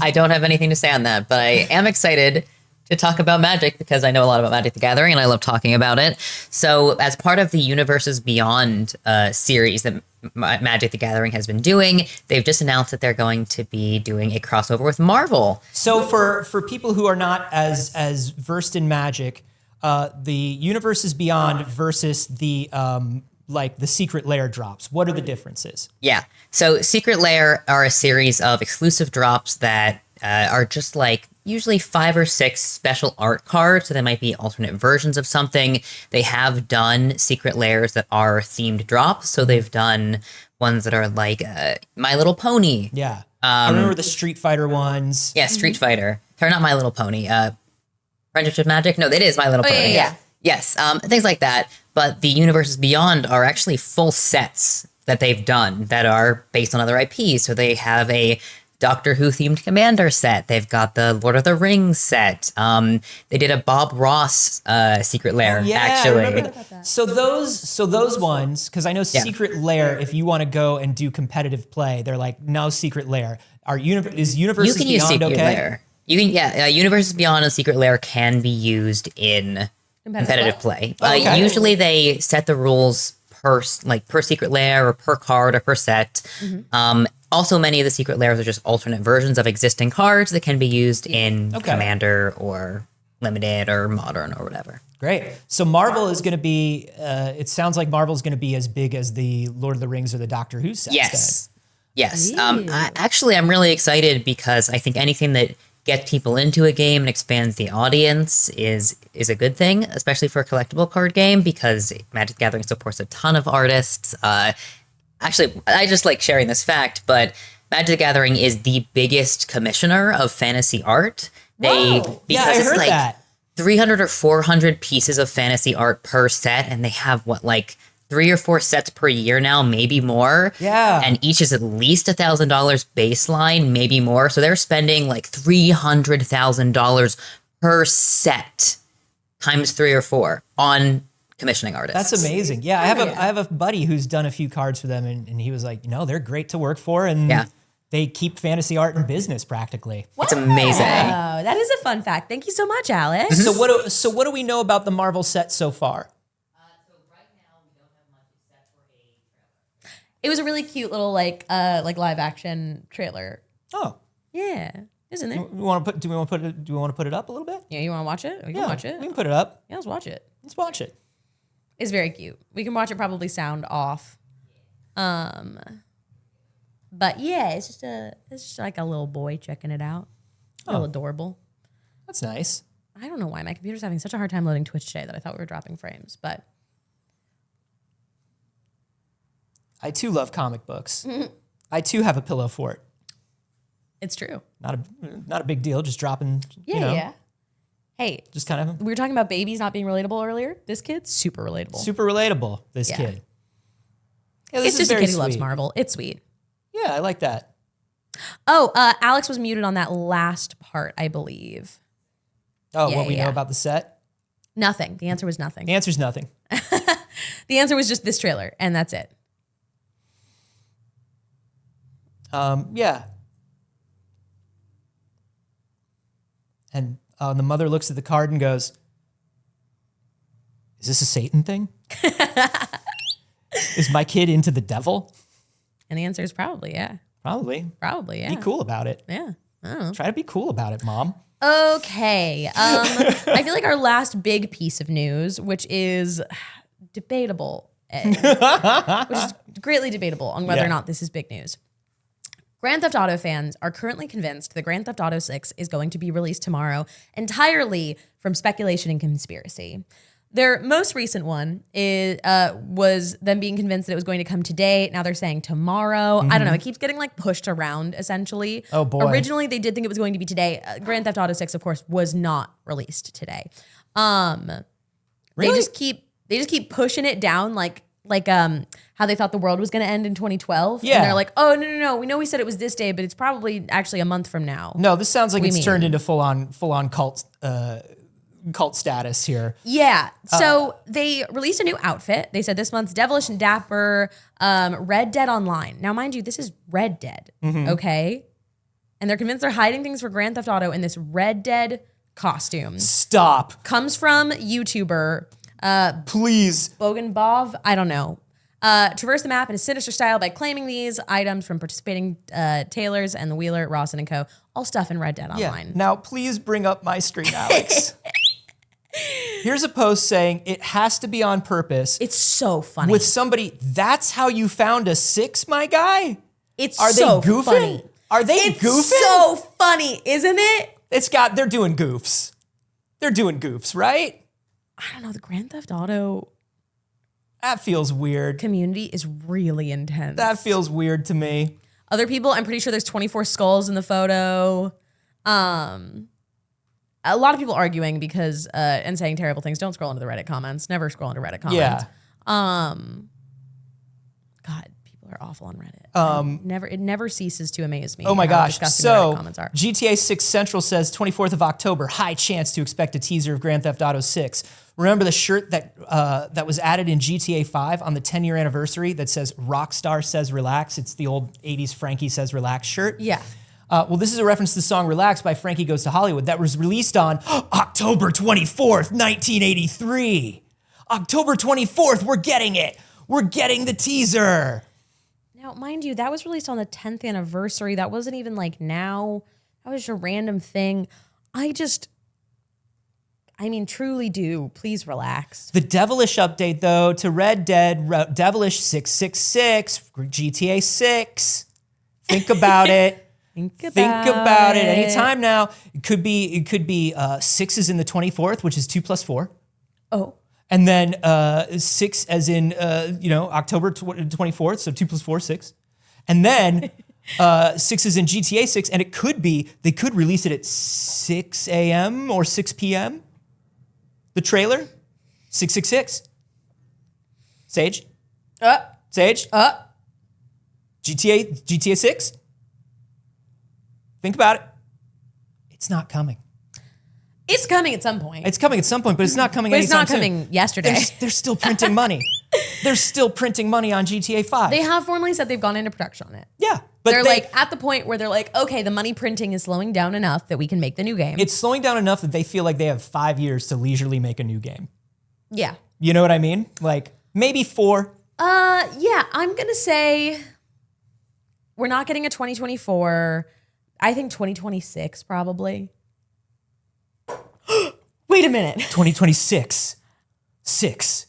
I don't have anything to say on that, but I am excited to talk about Magic because I know a lot about Magic the Gathering and I love talking about it. So as part of the Universes Beyond series that Magic the Gathering has been doing, they've just announced that they're going to be doing a crossover with Marvel. So for people who are not as versed in Magic, the Universes Beyond versus the like the Secret Lair drops, what are the differences? Yeah. So Secret Lair are a series of exclusive drops that are just like usually 5 or 6 special art cards. So they might be alternate versions of something. They have done Secret Lairs that are themed drops. So they've done ones that are like My Little Pony. Yeah. I remember the Street Fighter ones. Yeah, Street Fighter. Or not My Little Pony. Friendship Magic? No, it is My Little Pony. Yeah. Yes, things like that. But the Universes Beyond are actually full sets that they've done that are based on other IPs. So they have a Doctor Who themed Commander set. They've got the Lord of the Rings set. They did a Bob Ross Secret Lair, actually. I remember that. So those ones, because I know Secret Lair, if you want to go and do competitive play, they're like, no Secret Lair. Is Universes Beyond use Secret okay? Lair. You can, Universes Beyond and Secret Lair can be used in competitive play. Okay. Usually they set the rules per Secret Lair or per card or per set. Also, many of the Secret Lairs are just alternate versions of existing cards that can be used in Commander or Limited or Modern or whatever. Great. So Marvel is going to be, it sounds like Marvel is going to be as big as the Lord of the Rings or the Doctor Who sets. Yes. Yes. I'm really excited because I think anything that gets people into a game and expands the audience is a good thing, especially for a collectible card game, because Magic the Gathering supports a ton of artists. Actually, I just like sharing this fact, but Magic the Gathering is the biggest commissioner of fantasy art. Whoa. Yeah, I heard that. 300 or 400 pieces of fantasy art per set, and they have like 3 or 4 sets per year now, maybe more. Yeah. And each is at least $1,000 baseline, maybe more. So they're spending like $300,000 per set times 3 or 4 on commissioning artists. That's amazing. Yeah, I have a buddy who's done a few cards for them, and he was like, they're great to work for, and they keep fantasy art in business practically. It's amazing. Wow, that is a fun fact. Thank you so much, Alex. So what do we know about the Marvel set so far? It was a really cute little like live action trailer. Oh. Yeah. Isn't it? Do we want to put it up a little bit? Yeah, you want to watch it? We can watch it. We can put it up. Yeah, let's watch it. Let's watch it. It's very cute. We can watch it probably sound off. But yeah, it's just like a little boy checking it out. A little adorable. That's nice. I don't know why my computer's having such a hard time loading Twitch today that I thought we were dropping frames, but I too love comic books. I too have a pillow fort. It's true. Not a big deal. Just dropping. Yeah. Hey, just kind of. We were talking about babies not being relatable earlier. This kid's super relatable. Super relatable. This kid. Yeah, it's just a kid who loves Marvel. It's sweet. Yeah, I like that. Oh, Alex was muted on that last part, I believe. Oh, what we know about the set? Nothing. The answer was nothing. The answer's nothing. The answer was just this trailer, and that's it. Yeah. And the mother looks at the card and goes, "Is this a Satan thing? Is my kid into the devil?" And the answer is probably, yeah. Probably, yeah. Be cool about it. Yeah. I don't know. Try to be cool about it, Mom. Okay. I feel like our last big piece of news, which is debatable, which is greatly debatable on whether or not this is big news. Grand Theft Auto fans are currently convinced that Grand Theft Auto 6 is going to be released tomorrow entirely from speculation and conspiracy. Their most recent one was them being convinced that it was going to come today. Now they're saying tomorrow. I don't know. It keeps getting like pushed around essentially. Oh boy. Originally they did think it was going to be today. Grand Theft Auto 6, of course, was not released today. Really? They just keep pushing it down like how they thought the world was going to end in 2012. Yeah. And they're like, oh, no. We know we said it was this day, but it's probably actually a month from now. No, this sounds like it's turned into full on cult status here. Yeah. So they released a new outfit. They said this month's Devilish and Dapper, Red Dead Online. Now, mind you, this is Red Dead, okay? And they're convinced they're hiding things for Grand Theft Auto in this Red Dead costume. Stop. Comes from YouTuber Please. Bogan Bov, I don't know. Traverse the map in a sinister style by claiming these items from participating tailors and the Wheeler, Rawson, and Co. All stuff in Red Dead Online. Now, please bring up my screen, Alex. Here's a post saying it has to be on purpose. It's so funny. With somebody, that's how you found a 6, my guy? Are so they goofing? Funny. Are they it's goofing? It's so funny, isn't it? They're doing goofs. They're doing goofs, right? I don't know. The Grand Theft Auto that feels weird. Community is really intense. That feels weird to me. Other people, I'm pretty sure there's 24 skulls in the photo. A lot of people arguing because and saying terrible things. Don't scroll into the Reddit comments. Never scroll into Reddit comments. Yeah. God, people are awful on Reddit. It never ceases to amaze me. Oh my gosh. So Reddit comments are. GTA 6 Central says 24th of October, high chance to expect a teaser of Grand Theft Auto 6. Remember the shirt that was added in GTA 5 on the 10-year anniversary that says Rockstar Says Relax? It's the old 80s Frankie Says Relax shirt. Yeah. Well, this is a reference to the song Relax by Frankie Goes to Hollywood that was released on October 24th, 1983. October 24th, we're getting it. We're getting the teaser. Now, mind you, that was released on the 10th anniversary. That wasn't even like now. That was just a random thing. Truly do. Please relax. The Devilish update, though, to Red Dead, Devilish 666, GTA 6. Think about it. Think about it. Anytime now. It could be 6 is in the 24th, which is 2 plus 4. Oh. And then 6 as in, October 24th, so 2 plus 4, 6. And then 6 is in GTA 6, and they could release it at 6 a.m. or 6 p.m. The trailer, 666. Saige? Saige? GTA 6? Think about it. It's not coming. It's coming at some point. It's coming at some point, but it's not coming anytime soon. It's not coming yesterday. They're still printing money. They're still printing money on GTA 5. They have formally said they've gone into production on it. Yeah. But they're like at the point where they're like, okay, the money printing is slowing down enough that we can make the new game. It's slowing down enough that they feel like they have 5 years to leisurely make a new game. Yeah. You know what I mean? Like maybe 4. Yeah, I'm going to say we're not getting a 2024. I think 2026 probably. Wait a minute. 2026. 6.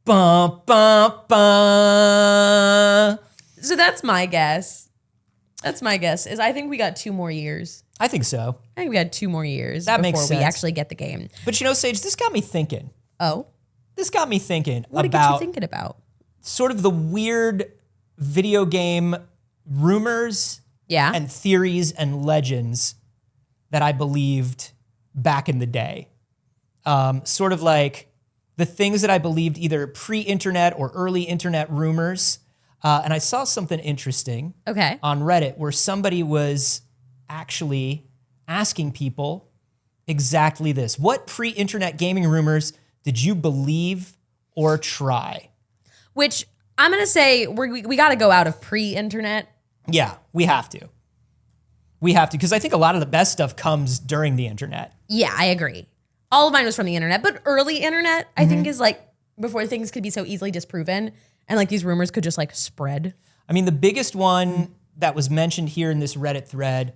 Bum, bum, bum. So that's my guess. Is I think we got 2 more years. I think so. I think we got 2 more years That before makes sense. we actually get the game. But Saige, this got me thinking. Oh? This got me thinking What did it get you thinking about? Sort of the weird video game rumors and theories and legends that I believed back in the day. Sort of like the things that I believed either pre-internet or early internet rumors. And I saw something interesting on Reddit where somebody was actually asking people exactly this. What pre-internet gaming rumors did you believe or try? Which I'm going to say we got to go out of pre-internet. Yeah, we have to. Because I think a lot of the best stuff comes during the internet. Yeah, I agree. All of mine was from the internet, but early internet, I think, is like before things could be so easily disproven and like these rumors could just like spread. I mean, the biggest one that was mentioned here in this Reddit thread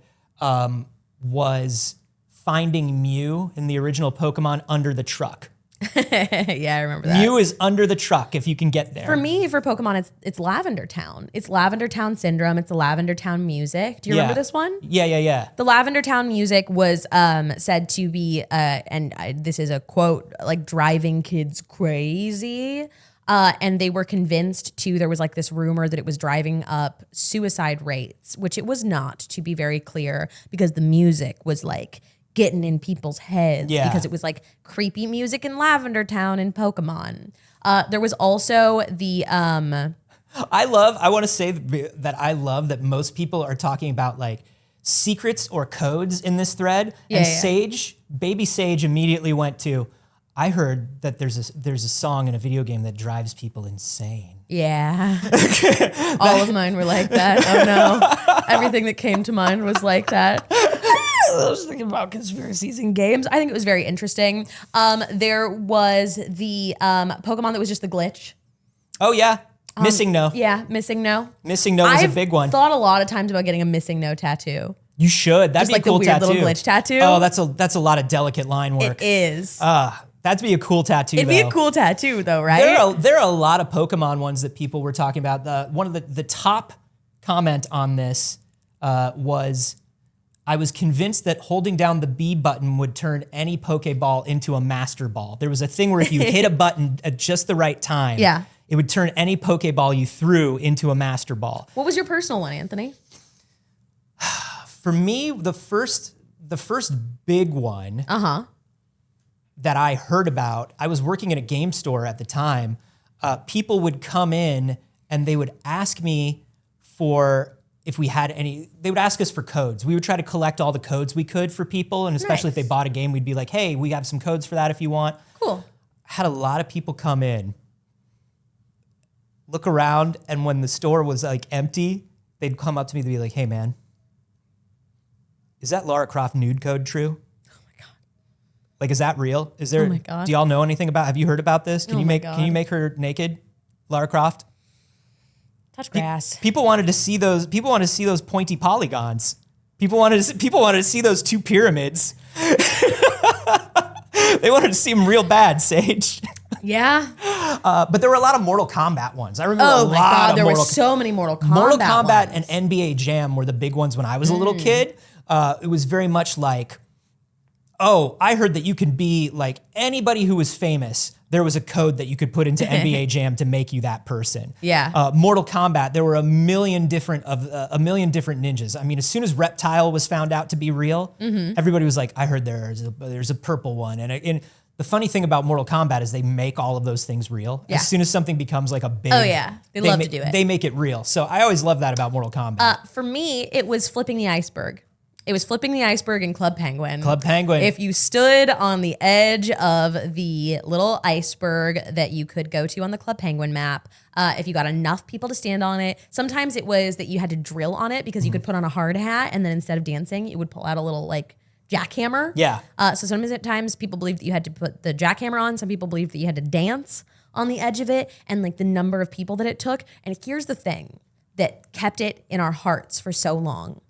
was finding Mew in the original Pokemon under the truck. Yeah, I remember that. Mew is under the truck if you can get there. For me, for Pokemon, it's Lavender Town. It's Lavender Town Syndrome. It's the Lavender Town music. Do you remember this one? Yeah. The Lavender Town music was said to be, this is a quote, like driving kids crazy. And they were convinced there was like this rumor that it was driving up suicide rates, which it was not, to be very clear, because the music was like getting in people's heads because it was like creepy music in Lavender Town and Pokemon. There was also the I want to say that I love that most people are talking about like secrets or codes in this thread. And Saige, baby Saige immediately went to, I heard that there's a song in a video game that drives people insane. Yeah. All of mine were like that. Oh no. Everything that came to mind was like that. I was thinking about conspiracies in games. I think it was very interesting. There was the Pokemon that was just the glitch. Oh yeah. Missing No. Yeah, Missing No. Missing No was a big one. I've thought a lot of times about getting a Missing No tattoo. You should. That'd Just be like a cool the weird tattoo. little glitch tattoo. Oh, that's a lot of delicate line work. It is. That'd be a cool tattoo. It'd be a cool tattoo though, right? There are a lot of Pokemon ones that people were talking about. One of the top comment on this was, I was convinced that holding down the B button would turn any Pokeball into a Master Ball. There was a thing where if you hit a button at just the right time, it would turn any Pokeball you threw into a Master Ball. What was your personal one, Anthony? For me, the first big one that I heard about, I was working at a game store at the time. People would come in and they would ask me for if we had any, they would ask us for codes. We would try to collect all the codes we could for people. And especially if they bought a game, we'd be like, hey, we have some codes for that if you want. Cool. Had a lot of people come in, look around, and when the store was like empty, they'd come up to me and be like, hey man, is that Lara Croft nude code true? Oh my God. Like, is that real? Is there, oh my God. Do y'all know anything about, have you heard about this? Can you make her naked, Lara Croft? Touch grass. People wanted to see those pointy polygons. People wanted to see those 2 pyramids. They wanted to see them real bad, Saige. that. Yeah. But there were a lot of Mortal Kombat ones. I remember Oh a my lot God, of there were so many Mortal Kombat and NBA Jam were the big ones when I was a little kid. It was very much like, oh, I heard that you could be like anybody who was famous. There was a code that you could put into NBA Jam to make you that person. Yeah. Mortal Kombat, there were a million different ninjas. I mean, as soon as Reptile was found out to be real, everybody was like, I heard there's a purple one. And the funny thing about Mortal Kombat is they make all of those things real. Yeah. As soon as something becomes like a big... Oh yeah, they love to do it. They make it real. So I always love that about Mortal Kombat. For me, it was flipping the iceberg. It was flipping the iceberg in Club Penguin. Club Penguin. If you stood on the edge of the little iceberg that you could go to on the Club Penguin map, if you got enough people to stand on it, sometimes it was that you had to drill on it because you could put on a hard hat and then instead of dancing, it would pull out a little like jackhammer. Yeah. So sometimes people believed that you had to put the jackhammer on. Some people believed that you had to dance on the edge of it and like the number of people that it took. And here's the thing that kept it in our hearts for so long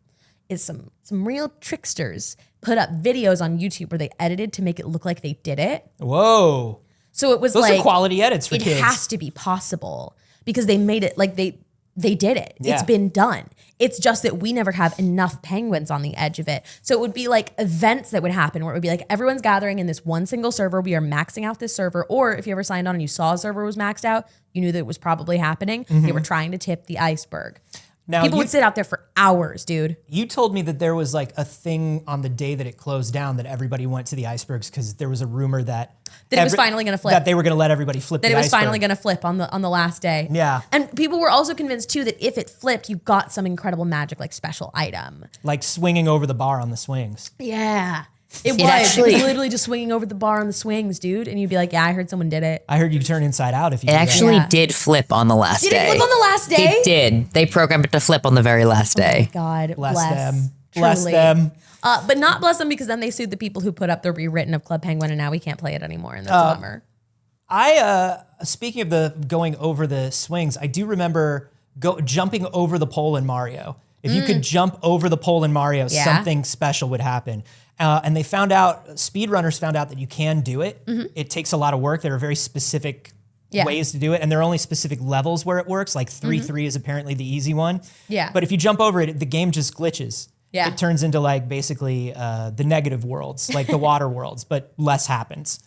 is some real tricksters put up videos on YouTube where they edited to make it look like they did it. Whoa. So it was Those like are quality edits for it kids. has to be possible because they made it like they did it. Yeah. It's been done. It's just that we never have enough penguins on the edge of it. So it would be like events that would happen where it would be like everyone's gathering in this one single server. We are maxing out this server. Or if you ever signed on and you saw a server was maxed out, you knew that it was probably happening. They were trying to tip the iceberg. Now, People would sit out there for hours, dude. You told me that there was like a thing on the day that it closed down that everybody went to the icebergs because there was a rumor that it was finally going to flip. That they were going to let everybody flip the iceberg. That it was finally going to flip on the last day. Yeah. And people were also convinced too that if it flipped, you got some incredible magic, like special item. Like swinging over the bar on the swings. Yeah. It was literally just swinging over the bar on the swings, dude. And you'd be like, yeah, I heard someone did it. I heard you turn inside out if you It do that. actually did flip on the last day. Did it flip on the last day? It did. They programmed it to flip on the very last day. God Bless bless them. Bless Truly. them. But not bless them because then they sued the people who put up the rewritten of Club Penguin and now we can't play it anymore. And that's a bummer. Speaking of the going over the swings, I do remember jumping over the pole in Mario. If you could jump over the pole in Mario, something special would happen. And they speedrunners found out that you can do it. It takes a lot of work. There are very specific ways to do it. And there are only specific levels where it works. Like 3-3 is apparently the easy one. Yeah. But if you jump over it, the game just glitches. Yeah. It turns into like basically the negative worlds, like the water worlds, but less happens.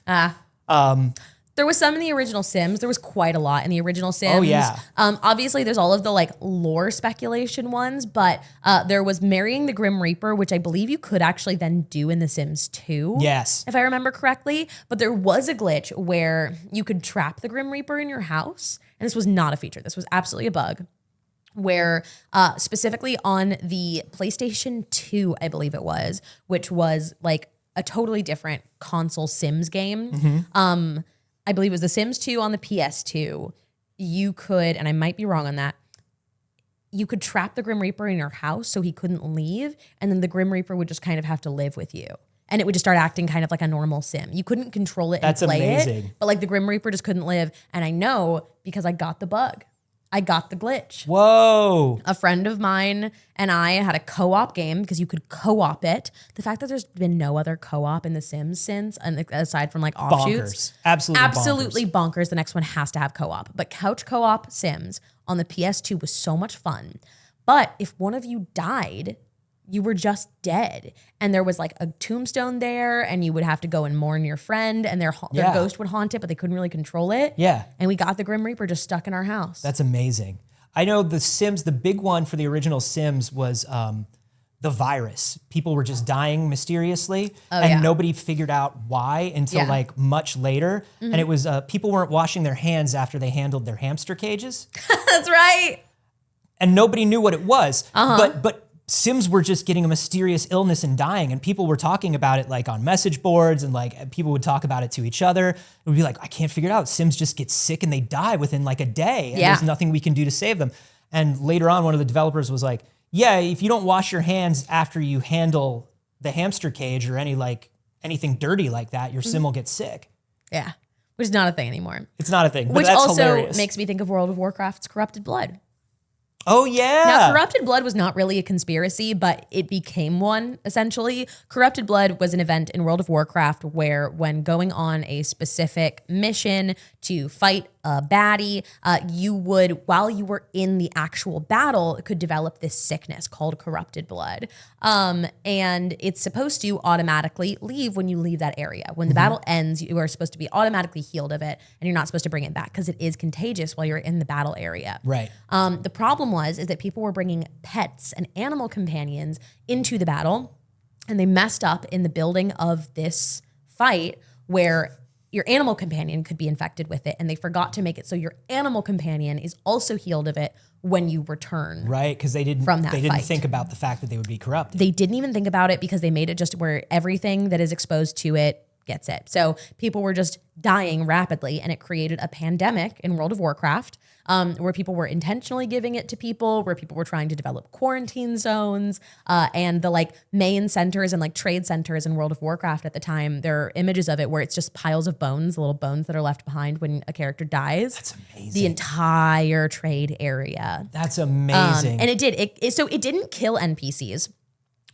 There was some in the original Sims. There was quite a lot in the original Sims. Oh, yeah. Obviously, there's all of the like lore speculation ones, but there was marrying the Grim Reaper, which I believe you could actually then do in The Sims 2. Yes. If I remember correctly. But there was a glitch where you could trap the Grim Reaper in your house. And this was not a feature. This was absolutely a bug. Where specifically on the PlayStation 2, I believe it was, which was like a totally different console Sims game. I believe it was The Sims 2 on the PS2. You could, and I might be wrong on that, you could trap the Grim Reaper in your house so he couldn't leave, and then the Grim Reaper would just kind of have to live with you. And it would just start acting kind of like a normal Sim. You couldn't control it and play amazing. it, but like the Grim Reaper just couldn't live. And I know because I got the bug. I got the glitch. Whoa. A friend of mine and I had a co-op game because you could co-op it. The fact that there's been no other co-op in The Sims since, and aside from like offshoots. Bonkers. Absolutely bonkers. The next one has to have co-op. But couch co-op Sims on the PS2 was so much fun. But if one of you died, you were just dead. And there was like a tombstone there and you would have to go and mourn your friend and their ghost would haunt it, but they couldn't really control it. Yeah. And we got the Grim Reaper just stuck in our house. That's amazing. I know The Sims, the big one for the original Sims was the virus. People were just dying mysteriously and nobody figured out why until like much later. And it was people weren't washing their hands after they handled their hamster cages. That's right. And nobody knew what it was. But Sims were just getting a mysterious illness and dying, and people were talking about it like on message boards, and like people would talk about it to each other. It would be like, I can't figure it out. Sims just get sick and they die within like a day, and there's nothing we can do to save them. And later on, one of the developers was like, yeah, if you don't wash your hands after you handle the hamster cage or anything dirty like that, your Sim will get sick. Yeah, which is not a thing anymore. It's not a thing, but Which that's also hilarious. makes me think of World of Warcraft's Corrupted Blood. Oh, yeah. Now, Corrupted Blood was not really a conspiracy, but it became one, essentially. Corrupted Blood was an event in World of Warcraft where when going on a specific mission to fight a baddie, you would, while you were in the actual battle, could develop this sickness called Corrupted Blood. And it's supposed to automatically leave when you leave that area. When the battle ends, you are supposed to be automatically healed of it, and you're not supposed to bring it back because it is contagious while you're in the battle area. Right. The problem is that people were bringing pets and animal companions into the battle, and they messed up in the building of this fight where your animal companion could be infected with it, and they forgot to make it so your animal companion is also healed of it when you return. Right, because they didn't fight. think about the fact that they would be corrupted. They didn't even think about it because they made it just where everything that is exposed to it gets it. So people were just dying rapidly, and it created a pandemic in World of Warcraft where people were intentionally giving it to people, where people were trying to develop quarantine zones, and the like main centers and like trade centers in World of Warcraft at the time, there are images of it where it's just piles of bones, the little bones that are left behind when a character dies. That's amazing. The entire trade area. That's amazing. And it did. So it didn't kill NPCs.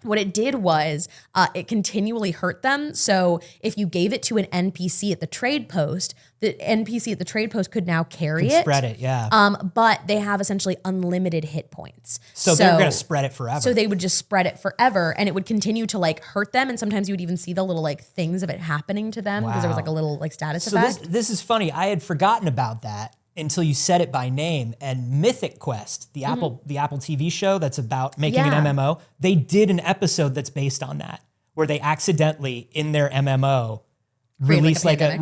What it did was it continually hurt them. So if you gave it to an NPC at the trade post, the NPC at the trade post could now carry it. Spread it, yeah. But they have essentially unlimited hit points. So they're going to spread it forever. So they would just spread it forever, and it would continue to like hurt them. And sometimes you would even see the little like things of it happening to them because there was like a little like status effect. This is funny. I had forgotten about that until you said it by name. And Mythic Quest, the Apple TV show that's about making an MMO, they did an episode that's based on that, where they accidentally in their MMO release like a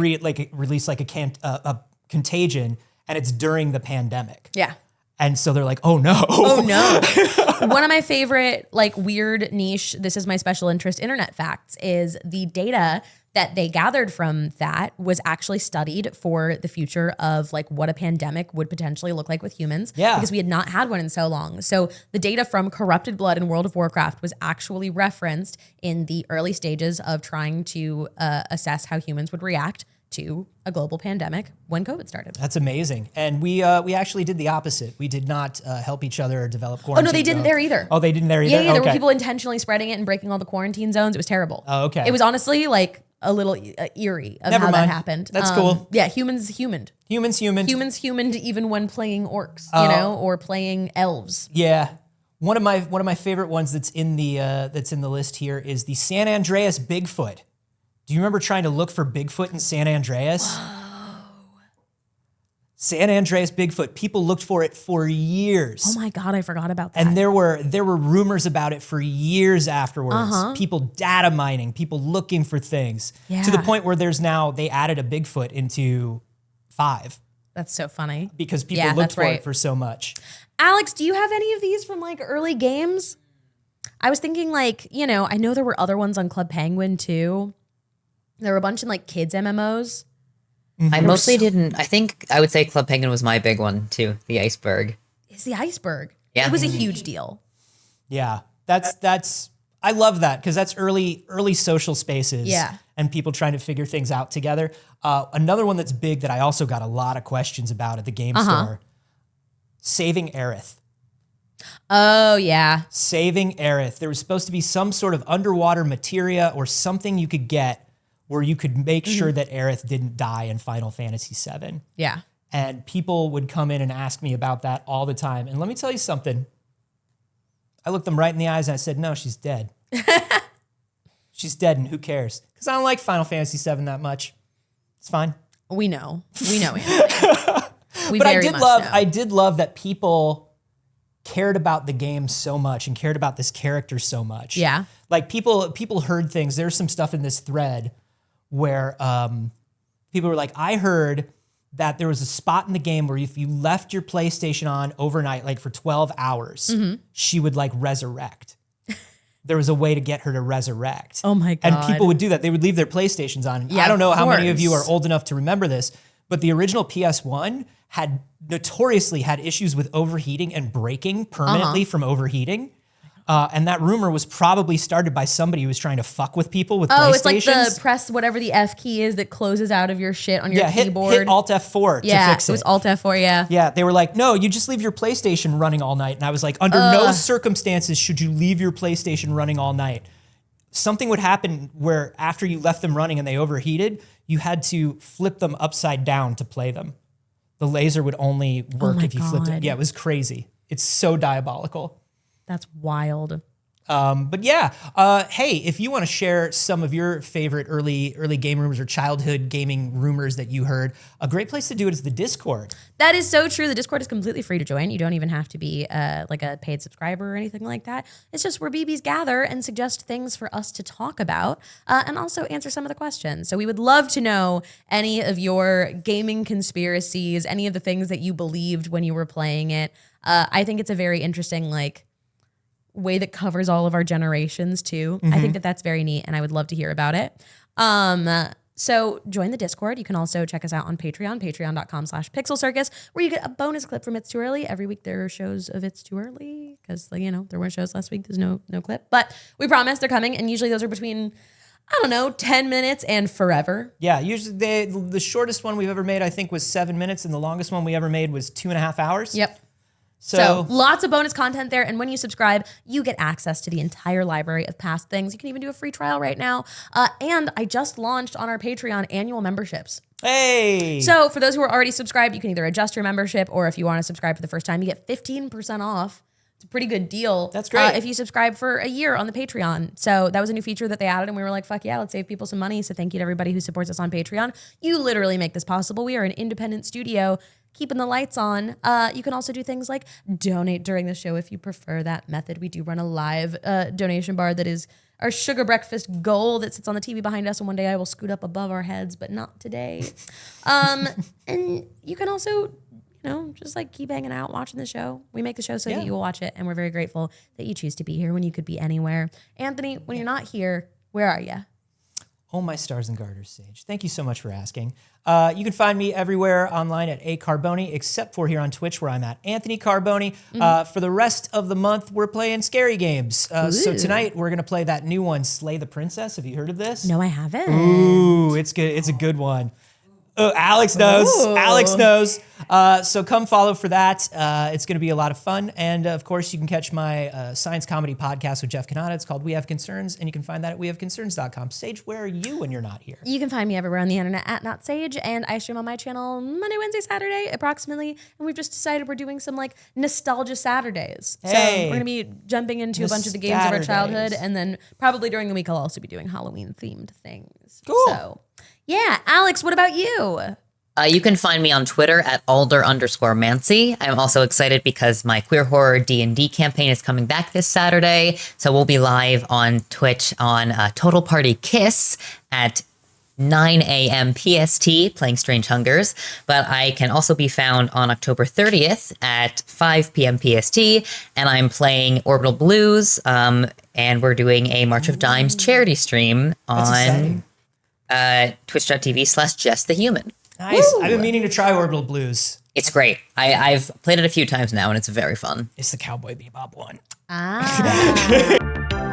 contagion, and it's during the pandemic. Yeah. And so they're like, oh no. Oh no. One of my favorite like weird niche, this is my special interest internet facts, is the data that they gathered from that was actually studied for the future of like what a pandemic would potentially look like with humans. Yeah. Because we had not had one in so long. So the data from Corrupted Blood in World of Warcraft was actually referenced in the early stages of trying to assess how humans would react to a global pandemic when COVID started. That's amazing. And we actually did the opposite. We did not help each other develop quarantine. Oh, no, they didn't there either. Oh, they didn't there either? Yeah, there Okay. were people intentionally spreading it and breaking all the quarantine zones. It was terrible. Oh, okay. It was honestly like a little eerie of Never how mind. that happened. That's cool. Yeah, humans humaned. Humans. Humans humaned even when playing orcs, you know, or playing elves. Yeah. One of my favorite ones that's in the list here is the San Andreas Bigfoot. Do you remember trying to look for Bigfoot in San Andreas? Whoa. San Andreas Bigfoot. People looked for it for years. Oh my God, I forgot about that. And there were rumors about it for years afterwards. People data mining, people looking for things. Yeah. To the point where they added a Bigfoot into 5. That's so funny. Because people looked for it for so much. Alex, do you have any of these from like early games? I was thinking like, you know, I know there were other ones on Club Penguin too. There were a bunch in like kids MMOs. I mostly didn't. I think I would say Club Penguin was my big one too. The iceberg. It's the iceberg. Yeah. It was a huge deal. Yeah, that's I love that because that's early social spaces. Yeah. And people trying to figure things out together. Another one that's big that I also got a lot of questions about at the game store. Saving Aerith. Oh yeah. Saving Aerith. There was supposed to be some sort of underwater materia or something you could get where you could make sure that Aerith didn't die in Final Fantasy VII. Yeah. And people would come in and ask me about that all the time. And let me tell you something. I looked them right in the eyes and I said, no, she's dead. She's dead, and who cares? Because I don't like Final Fantasy VII that much. It's fine. We know, Anthony. We But very much know. I did love that people cared about the game so much and cared about this character so much. Yeah. Like people heard things. There's some stuff in this thread where people were like, I heard that there was a spot in the game where if you left your PlayStation on overnight, like for 12 hours, she would like resurrect. There was a way to get her to resurrect. Oh my God. And people would do that. They would leave their PlayStations on. Yeah, I don't know how many of you are course. old enough to remember this, but the original PS1 had notoriously had issues with overheating and breaking permanently from overheating. And that rumor was probably started by somebody who was trying to fuck with people with PlayStations. It's like the press whatever the F key is that closes out of your shit on your keyboard. Hit Alt F4 to fix it. It was Alt F4, yeah. Yeah, they were like, no, you just leave your PlayStation running all night. And I was like, under no circumstances should you leave your PlayStation running all night. Something would happen where after you left them running and they overheated, you had to flip them upside down to play them. The laser would only work if you flipped it. Yeah, it was crazy. It's so diabolical. That's wild. But yeah, hey, if you want to share some of your favorite early game rumors or childhood gaming rumors that you heard, a great place to do it is the Discord. That is so true. The Discord is completely free to join. You don't even have to be like a paid subscriber or anything like that. It's just where BBs gather and suggest things for us to talk about and also answer some of the questions. So we would love to know any of your gaming conspiracies, any of the things that you believed when you were playing it. I think it's a very interesting way that covers all of our generations too. I think that that's very neat and I would love to hear about it. So join the Discord. You can also check us out on Patreon, patreon.com/Pixel Circus, where you get a bonus clip from It's Too Early. Every week there are shows of It's Too Early because, there weren't shows last week. There's no clip, but we promise they're coming. And usually those are between, 10 minutes and forever. Yeah, usually the shortest one we've ever made, I think, was 7 minutes, and the longest one we ever made was 2.5 hours. Yep. So lots of bonus content there. And when you subscribe, you get access to the entire library of past things. You can even do a free trial right now. And I just launched on our Patreon annual memberships. Hey! So for those who are already subscribed, you can either adjust your membership, or if you want to subscribe for the first time, you get 15% off. It's a pretty good deal. That's great. If you subscribe for a year on the Patreon. So that was a new feature that they added, and we were like, fuck yeah, let's save people some money. So thank you to everybody who supports us on Patreon. You literally make this possible. We are an independent studio keeping the lights on. You can also do things like donate during the show if you prefer that method. We do run a live donation bar that is our sugar breakfast goal that sits on the TV behind us, and one day I will scoot up above our heads, but not today. And you can also, just keep hanging out, watching the show. We make the show so that you will watch it, and we're very grateful that you choose to be here when you could be anywhere. Anthony, when you're not here, where are you? Oh, my stars and garters, Saige. Thank you so much for asking. You can find me everywhere online at Carboni, except for here on Twitch, where I'm at Anthony Carboni. For the rest of the month, we're playing scary games. So tonight, we're going to play that new one, Slay the Princess. Have you heard of this? No, I haven't. Ooh, it's good. It's a good one. Oh, Alex knows. Ooh. Alex knows. So come follow for that. It's going to be a lot of fun. And of course, you can catch my science comedy podcast with Jeff Kanata. It's called We Have Concerns, and you can find that at wehaveconcerns.com. Saige, where are you when you're not here? You can find me everywhere on the internet at NotSaige, and I stream on my channel Monday, Wednesday, Saturday, approximately. And we've just decided we're doing some nostalgia Saturdays. Hey, so we're going to be jumping into a bunch of the games of our childhood, and then probably during the week I'll also be doing Halloween-themed things. Cool. So, yeah. Alex, what about you? You can find me on Twitter at Alder_Mancy. I'm also excited because my Queer Horror D&D campaign is coming back this Saturday. So we'll be live on Twitch on Total Party Kiss at 9 a.m. PST, playing Strange Hungers. But I can also be found on October 30th at 5 p.m. PST, and I'm playing Orbital Blues, and we're doing a March of Dimes charity stream on twitch.tv/JessTheHuman. Nice. Woo! I've been meaning to try Orbital Blues. It's great. I've played it a few times now, and it's very fun. It's the Cowboy Bebop one. Ah.